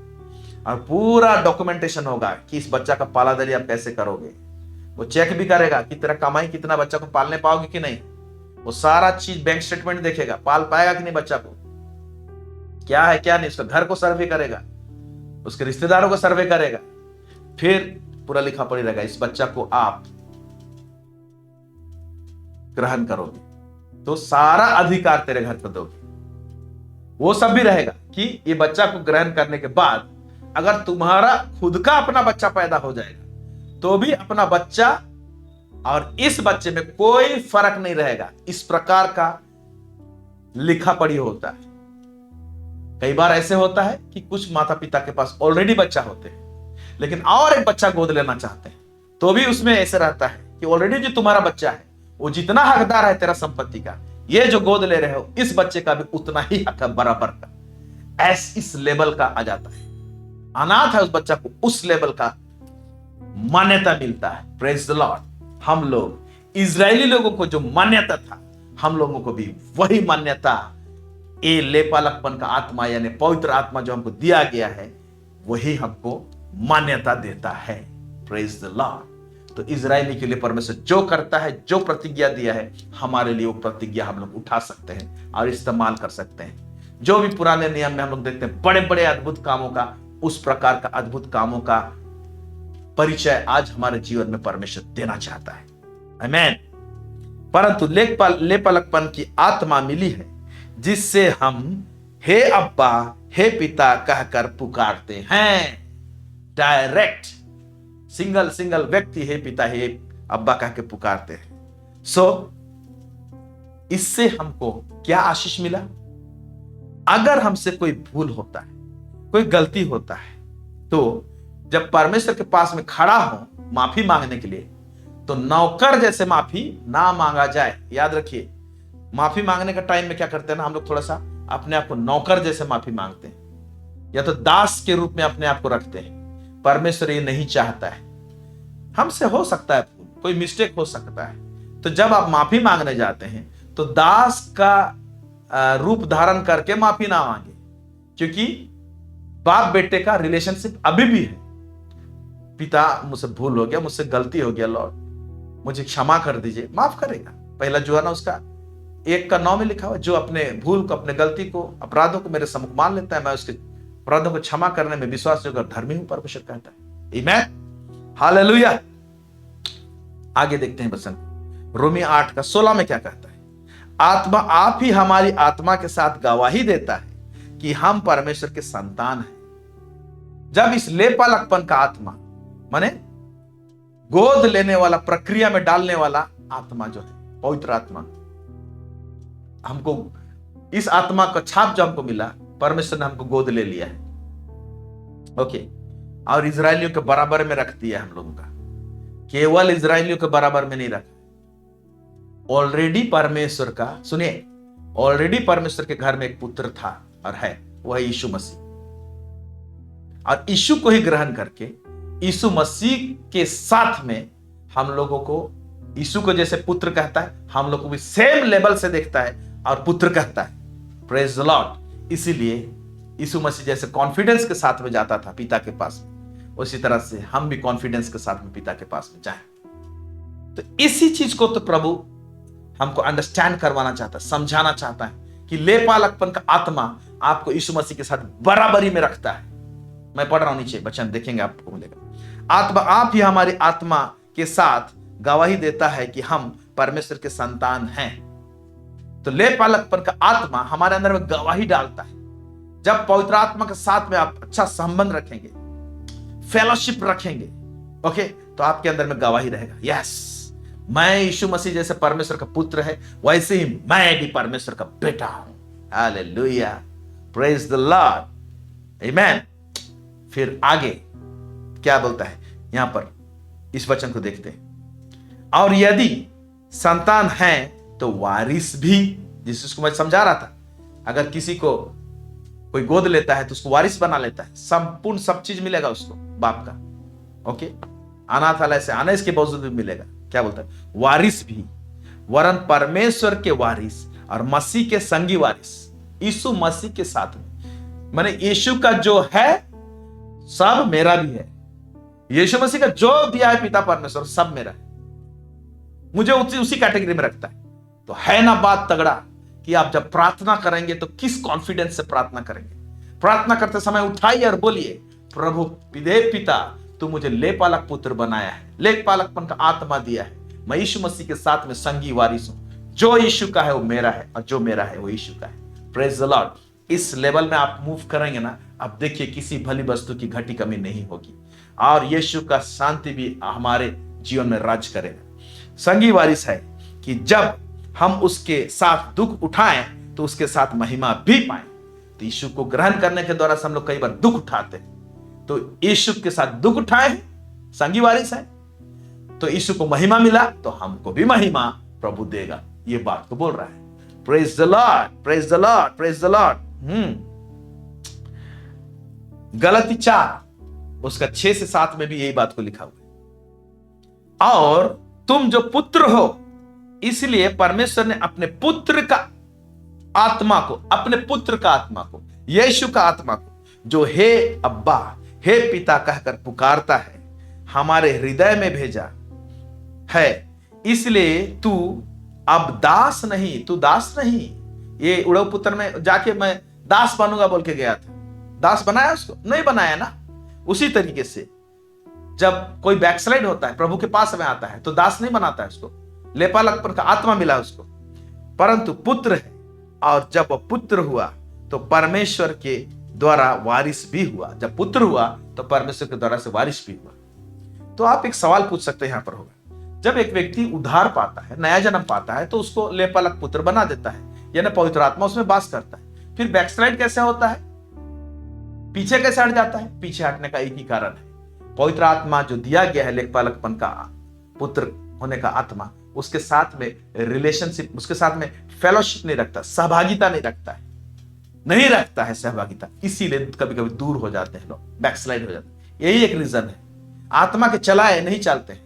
और पूरा डॉक्यूमेंटेशन होगा कि इस बच्चा का पालादारी आप कैसे करोगे। वो चेक भी करेगा कि तेरा कमाई कितना, बच्चा को पालने पाओगे कि नहीं, वो सारा चीज बैंक स्टेटमेंट देखेगा, पाल पाएगा कि नहीं बच्चा को, क्या है क्या नहीं, उसका घर को सर्वे करेगा, उसके रिश्तेदारों को सर्वे करेगा, फिर पूरा लिखा पड़ी रहेगा इस बच्चा को आप ग्रहण करोगे तो सारा अधिकार तेरे घर पर दोगे। वो सब भी रहेगा कि ये बच्चा को ग्रहण करने के बाद अगर तुम्हारा खुद का अपना बच्चा पैदा हो जाएगा तो भी अपना बच्चा और इस बच्चे में कोई फर्क नहीं रहेगा। इस प्रकार का लिखा पढ़ी होता है। कई बार ऐसे होता है कि कुछ माता पिता के पास ऑलरेडी बच्चा होते हैं लेकिन और एक बच्चा गोद लेना चाहते हैं, तो भी उसमें ऐसे रहता है कि ऑलरेडी जो तुम्हारा बच्चा है वो जितना हकदार है तेरा संपत्ति का, ये जो गोद ले रहे हो इस बच्चे का भी उतना ही हक है, बराबर का। इस लेवल का आ जाता है, अनाथ है उस बच्चा को उस लेवल का मान्यता मिलता है। Praise the Lord. हम लोग इजरायली लोगों को जो मान्यता था, हम लोगों को भी वही मान्यता, ये लेपालकपन का आत्मा यानी पवित्र आत्मा जो हमको दिया गया है वही हमको मान्यता देता है। Praise the Lord. तो इजरायली के लिए परमेश्वर जो करता है, जो प्रतिज्ञा दिया है, हमारे लिए वो प्रतिज्ञा हम लोग उठा सकते हैं और इस्तेमाल कर सकते हैं। जो भी पुराने नियम में हम लोग देखते हैं बड़े बड़े अद्भुत कामों का, उस प्रकार का अद्भुत कामों का परिचय आज हमारे जीवन में परमेश्वर देना चाहता है। आमीन। परंतु लेपालकपन की आत्मा मिली है जिससे हम हे अब्बा हे पिता कहकर पुकारते हैं। डायरेक्ट सिंगल व्यक्ति हे पिता हे अब्बा कह के पुकारते हैं। इससे हमको क्या आशीष मिला? अगर हमसे कोई भूल होता है, कोई गलती होता है, तो जब परमेश्वर के पास में खड़ा हो माफी मांगने के लिए, तो नौकर जैसे माफी ना मांगा जाए। याद रखिए, माफी मांगने का टाइम में क्या करते हैं ना, हम लोग थोड़ा सा अपने आप को नौकर जैसे माफी मांगते हैं या तो दास के रूप में अपने आप को रखते हैं। परमेश्वर ये नहीं चाहता है। हमसे हो सकता है भूल, कोई मिस्टेक हो सकता है, तो जब आप माफी मांगने जाते हैं तो दास का रूप धारण करके माफी ना मांगे, क्योंकि बाप बेटे का रिलेशनशिप अभी भी है। पिता मुझसे भूल हो गया, मुझसे गलती हो गया, लॉर्ड मुझे क्षमा कर दीजिए, माफ करेगा। पहला जो है ना उसका 1:9 में लिखा हुआ, जो अपने भूल को, अपने गलती को, अपराधों को मेरे सम्मुख मान लेता है, मैं उसके अपराधों को क्षमा करने में विश्वास जोकर धर्मी हूं, परमेश्वर कहता है। आमीन, हालेलुया। आगे देखते हैं वचन, रोमी 8:16 में क्या कहता है? आत्मा आप ही हमारी आत्मा के साथ गवाही देता है कि हम परमेश्वर के संतान हैं। जब इस लेपालकपन का आत्मा माने गोद लेने वाला, प्रक्रिया में डालने वाला आत्मा जो है, पवित्र आत्मा, हमको इस आत्मा का छाप जो हमको मिला, परमेश्वर ने हमको गोद ले लिया है। ओके, और इजरायलियों के बराबर में रख दिया हम लोगों का। केवल इजरायलियों के बराबर में नहीं रखा, ऑलरेडी परमेश्वर का, सुनिए, ऑलरेडी परमेश्वर के घर में एक पुत्र था और है, वह है यीशु मसीह। और यीशु को ही ग्रहण करके यीशु मसीह के साथ में हम लोगों को, यीशु को जैसे पुत्र कहता है, हम लोग को भी सेम लेवल से देखता है और पुत्र कहता है। Praise the Lord. इसीलिए यीशु मसीह जैसे कॉन्फिडेंस के साथ में जाता था पिता के पास में, उसी तरह से हम भी कॉन्फिडेंस के साथ में पिता के पास में जाएं। तो इसी चीज को तो प्रभु हमको अंडरस्टैंड करवाना चाहता है, समझाना चाहता है कि लेपालकपन का आत्मा आपको यीशु मसीह के साथ बराबरी में रखता है। मैं पढ़ रहा हूं, नीचे वचन देखेंगे, आपको मिलेगा। आत्मा आप ही हमारी आत्मा के साथ गवाही देता है कि हम परमेश्वर के संतान हैं। तो लेपालकपन का आत्मा हमारे अंदर में गवाही डालता है। जब पवित्र आत्मा के साथ में आप अच्छा संबंध रखेंगे, फेलोशिप रखेंगे, ओके, तो आपके अंदर में गवाही रहेगा, यस, मैं यीशु मसीह जैसे परमेश्वर का पुत्र है, वैसे ही मैं भी परमेश्वर का बेटा हूं। हालेलुया, प्रेज द लॉर्ड, आमीन। फिर आगे क्या बोलता है यहां पर, इस वचन को देखते हैं। और यदि संतान है तो वारिस भी, जिसको मैं समझा रहा था, अगर किसी को कोई गोद लेता है तो उसको वारिस बना लेता है, संपूर्ण सब चीज मिलेगा उसको बाप का। ओके, अनाथालय से आने इसके बावजूद भी मिलेगा। क्या बोलता है? वारिस भी, वरन परमेश्वर के वारिस और मसीह के संगी वारिस, यीशु मसीह के साथ में। माने यीशु का जो है सब मेरा भी है। यीशु मसीह का जो दिया है पिता परमेश्वर सब मेरा है, मुझे उसी कैटेगरी में रखता है। तो है ना बात तगड़ा कि आप जब प्रार्थना करेंगे तो किस कॉन्फिडेंस से प्रार्थना करेंगे। प्रार्थना करते समय उठाइए और बोलिए, प्रभु पिता तू मुझे लेपालक पुत्र बनाया है, लेपालकपन का आत्मा दिया है, मैं यीशु मसीह के साथ में संगी वारिस हूं। जो यीशु का है वो मेरा है और जो मेरा है वो यीशु का है। Praise the Lord. इस लेवल में आप मूव करेंगे ना, आप देखिए किसी भली वस्तु की घटी कमी नहीं होगी और यीशु का शांति भी हमारे जीवन में राज करेगा। संगी वारिस है कि जब हम उसके साथ दुख उठाएं तो उसके साथ महिमा भी पाएं। तो यीशु को ग्रहण करने के द्वारा हम लोग कई बार दुख उठाते हैं, तो यीशु के साथ दुख उठाए, संगी वारिस है, तो यीशु को महिमा मिला तो हमको भी महिमा प्रभु देगा। ये बात को बोल रहा है। Praise the Lord, praise the Lord, praise the Lord. गलती 4 उसका 6 से 7 में भी यही बात को लिखा हुआ है। और तुम जो पुत्र हो, इसलिए परमेश्वर ने अपने पुत्र का आत्मा को, अपने पुत्र का आत्मा को, यीशु का आत्मा को, जो हे अब्बा, हे पिता कहकर पुकारता है, हमारे हृदय में भेजा है। इसलिए तू अब दास नहीं, तू दास नहीं। ये उड़व पुत्र में जाके मैं दास बनूंगा बोल के गया था, दास बनाया उसको? नहीं बनाया ना। उसी तरीके से जब कोई बैकस्लाइड होता है, प्रभु के पास में आता है, तो दास नहीं बनाता है उसको, लेपालकपन का आत्मा मिला उसको, परंतु पुत्र है। और जब वह पुत्र हुआ तो परमेश्वर के द्वारा वारिस भी हुआ। जब पुत्र हुआ तो परमेश्वर के द्वारा से वारिस भी हुआ। तो आप एक सवाल पूछ सकते हैं यहां पर होगा, जब एक व्यक्ति उद्धार पाता है, नया जन्म पाता है, तो उसको लेपालक पुत्र बना देता है, यानी पवित्र आत्मा उसमें वास करता है। फिर बैकस्लाइड कैसे होता है, पीछे कैसे हट जाता है? पीछे हटने का एक ही कारण है, पवित्र आत्मा जो दिया गया है, लेपालकपन का पुत्र होने का आत्मा, उसके साथ में रिलेशनशिप, उसके साथ में फेलोशिप नहीं रखता, सहभागिता नहीं रखता है, नहीं रखता है सहभागिता। इसीलिए कभी कभी दूर हो जाते हैं लोग, बैकस्लाइड हो जाते हैं। यही एक रीजन है। आत्मा के चलाए नहीं चलते हैं,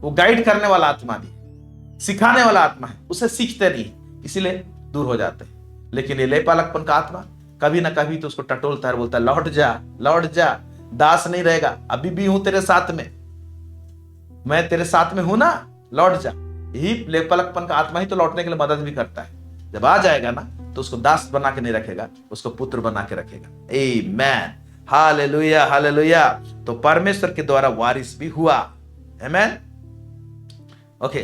वो गाइड करने वाला आत्मा भी, सिखाने वाला आत्मा है, उसे सीखते नहीं, इसीलिए दूर हो जाते हैं। लेकिन ये लेपालकपन का आत्मा कभी ना कभी तो उसको टटोलता है, बोलता है लौट जा, लौट जा, दास नहीं रहेगा, अभी भी हूं तेरे साथ में, मैं तेरे साथ में हूं ना, लौट जा। यही लेपालकपन का आत्मा ही तो लौटने के लिए मदद भी करता है। जब आ जाएगा ना तो उसको दास बना के नहीं रखेगा, उसको पुत्र बना के रखेगा। आमेन, हालेलुया, हालेलुया। तो परमेश्वर के द्वारा वारिस भी हुआ। आमेन। ओके,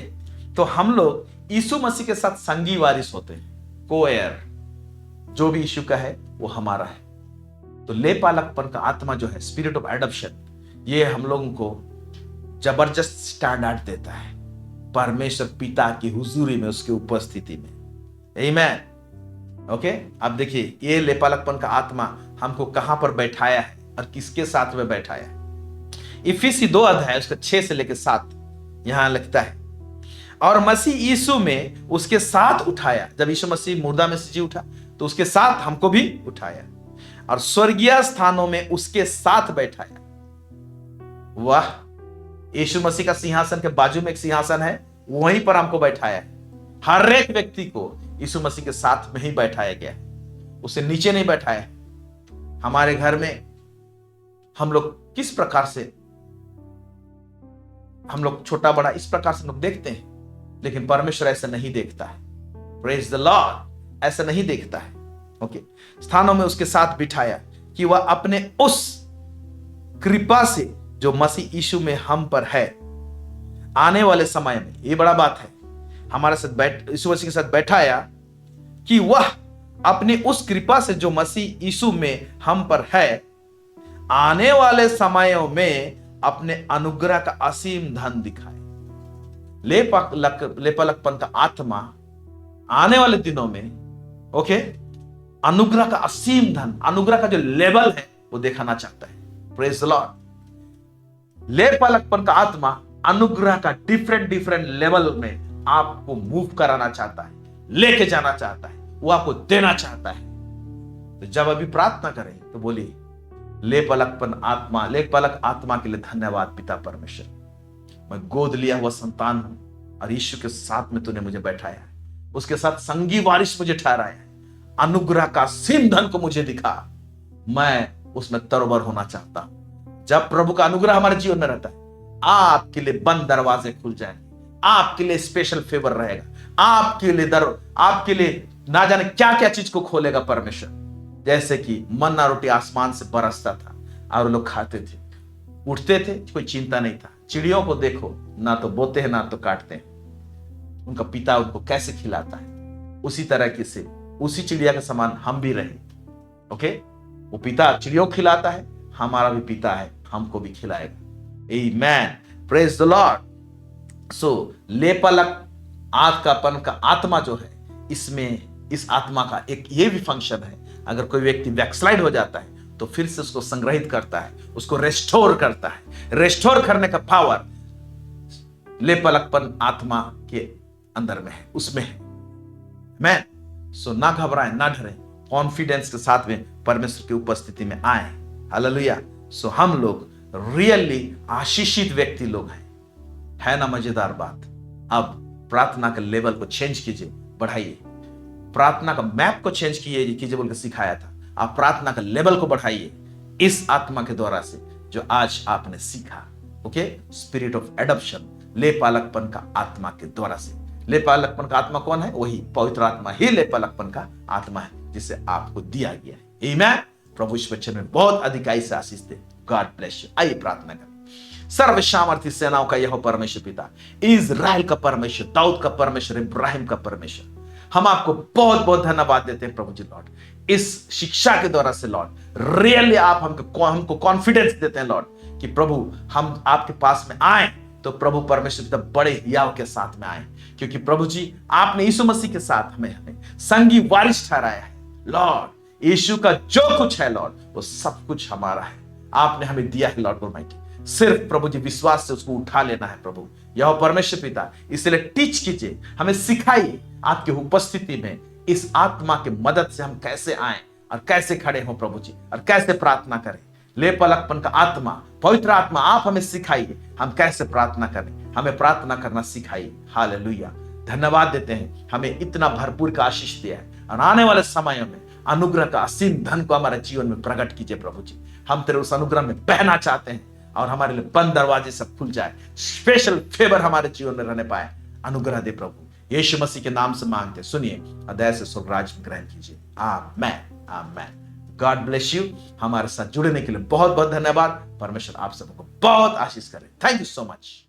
तो हम लोग यीशु मसीह के साथ संगी वारिस होते हैं, को-एयर। जो भी यीशु का है वो हमारा है। तो लेपालकपन का आत्मा जो है, स्पिरिट ऑफ एडॉप्शन, ये हम लोगों को जबरदस्त स्टैंडर्ड देता है परमेश्वर पिता की हुजूरी में, उसकी उपस्थिति में। आमेन। ओके, अब देखिए ये लेपालकपन का आत्मा हमको कहां पर बैठाया है और किसके साथ में बैठाया है। इफिसी 2 अध्याय उसका 6 से लेकर 7 यहां लिखता है, और मसीह यीशु में उसके साथ उठाया। जब यीशु मसीह मुर्दा में से जी उठा तो उसके साथ हमको भी उठाया और स्वर्गीय स्थानों में उसके साथ बैठाया। वाह, यीशु मसीह का सिंहासन के बाजू में एक सिंहासन है, वहीं पर हमको बैठाया है। हर एक व्यक्ति को यीशु मसीह के साथ में ही बैठाया गया है, उसे नीचे नहीं बैठाया है। हमारे घर में हम लोग किस प्रकार से, हम लोग छोटा बड़ा इस प्रकार से लोग देखते हैं, लेकिन परमेश्वर ऐसा नहीं देखता है। प्रेज द लॉर्ड, ऐसा नहीं देखता है। ओके, स्थानों में उसके साथ बिठाया कि वह अपने उस कृपा से जो मसीह यीशु में हम पर है, आने वाले समय में, ये बड़ा बात है, हमारे साथ यीशु मसीह के साथ बैठाया कि वह अपनी उस कृपा से जो मसीह यीशु में हम पर है, आने वाले समयों में अपने अनुग्रह का असीम धन दिखाए। लेपालकपन का आत्मा आने वाले दिनों में, ओके, अनुग्रह का असीम धन, अनुग्रह का जो लेवल है वो दिखाना चाहता है। Praise the Lord. लेपालकपन का आत्मा अनुग्रह का डिफरेंट लेवल में आपको मूव कराना चाहता है, लेके जाना चाहता है, वो आपको देना चाहता है। तो जब अभी प्रार्थना करें तो बोलिए, ले पलक आत्मा के लिए धन्यवाद पिता परमेश्वर। मैं गोद लिया हुआ संतान हूं और यीशु के साथ में तूने मुझे बैठाया है, उसके साथ संगी वारिस मुझे ठहराया है। अनुग्रह का असीम धन को मुझे दिखा, मैं उसमें तरोबर होना चाहता हूं। जब प्रभु का अनुग्रह हमारे जीवन में रहता है, आपके लिए बंद दरवाजे खुल जाएंगे, आपके लिए स्पेशल फेवर रहेगा, आपके लिए ना जाने क्या क्या चीज को खोलेगा परमेश्वर। जैसे कि मन्ना रोटी आसमान से बरसता था और लोग खाते थे, उठते थे, कोई चिंता नहीं था। चिड़ियों को देखो, ना तो बोते हैं ना तो काटते हैं, उनका पिता उनको कैसे खिलाता है। उसी तरह के से उसी चिड़िया के समान हम भी रहे। ओके, वो पिता चिड़ियों को खिलाता है, हमारा भी पिता है, हमको भी खिलाएगा। आमेन, प्रेज द लॉर्ड। सो लेपलक आत्मापन का आत्मा जो है, इसमें इस आत्मा का एक ये भी फंक्शन है, अगर कोई व्यक्ति बैकस्लाइड हो जाता है तो फिर से उसको संग्रहित करता है, उसको रेस्टोर करता है। रेस्टोर करने का पावर लेपलकपन आत्मा के अंदर में है, उसमें है। मैं सो ना घबराएं, ना डरें, कॉन्फिडेंस के साथ में परमेश्वर की उपस्थिति में आए। हालेलुया। सो हम लोग रियली आशीषित व्यक्ति लोग हैं, है ना मजेदार बात। अब प्रार्थना के लेवल को चेंज कीजिए, बढ़ाइए। प्रार्थना का मैप को चेंज कीजिए बोल के सिखाया था। आप प्रार्थना का लेवल को बढ़ाइए इस आत्मा के द्वारा से जो आज आपने सीखा। ओके, स्पिरिट ऑफ एडॉप्शन, लेपालकपन का आत्मा के द्वारा से। लेपालकपन का आत्मा कौन है? वही पवित्र आत्मा ही लेपालकपन का आत्मा है, जिसे आपको दिया गया है। आमीन। प्रभु इस बच्चे में बहुत अधिकाई से आशीष दे। God bless you. आइए प्रार्थना करें। सर्व सामर्थ्य सेनाओं का यह परमेश्वर पिता, इजराइल का परमेश्वर, दाऊद का परमेश्वर, इब्राहिम का परमेश्वर, हम आपको बहुत बहुत धन्यवाद देते हैं प्रभु जी लॉर्ड, इस शिक्षा के द्वारा से लॉर्ड। रियली आप हमको कॉन्फिडेंस देते हैं लॉर्ड कि प्रभु हम आपके पास में आए तो प्रभु परमेश्वर पिता बड़े याव के साथ में आए, क्योंकि प्रभु जी आपने यीशु मसीह के साथ हमें संगी वारिस ठहराया है लॉर्ड। यीशु का जो कुछ है लॉर्ड, वो सब कुछ हमारा है, आपने हमें दिया है लॉर्ड ऑलमाइटी। सिर्फ प्रभु जी विश्वास से उसको उठा लेना है प्रभु। यह परमेश्वर पिता, इसलिए टीच कीजिए, हमें सिखाइए आपकी उपस्थिति में इस आत्मा की मदद से हम कैसे आए और कैसे खड़े हों प्रभु जी, और कैसे प्रार्थना करें। लेपलकपन का आत्मा, पवित्र आत्मा, आप हमें सिखाइए हम कैसे प्रार्थना करें, हमें प्रार्थना करना सिखाइए। हालेलुया। धन्यवाद देते हैं, हमें इतना भरपूर का आशीष दिया है, और आने वाले समयों में अनुग्रह का असीम धन को हमारे जीवन में प्रकट कीजिए प्रभु जी। हम तेरे उस अनुग्रह में बहना चाहते हैं, और हमारे लिए बंद दरवाजे सब खुल जाए, स्पेशल फेवर हमारे जीवन में रहने पाए। अनुग्रह दे प्रभु, यीशु मसीह के नाम से मांगते, सुनिए, अदय से स्वर्ग राज्य में ग्रहण कीजिए। Amen, amen. God bless you. हमारे साथ जुड़ने के लिए बहुत बहुत धन्यवाद। परमेश्वर आप सबको बहुत आशीष करे। Thank you so much.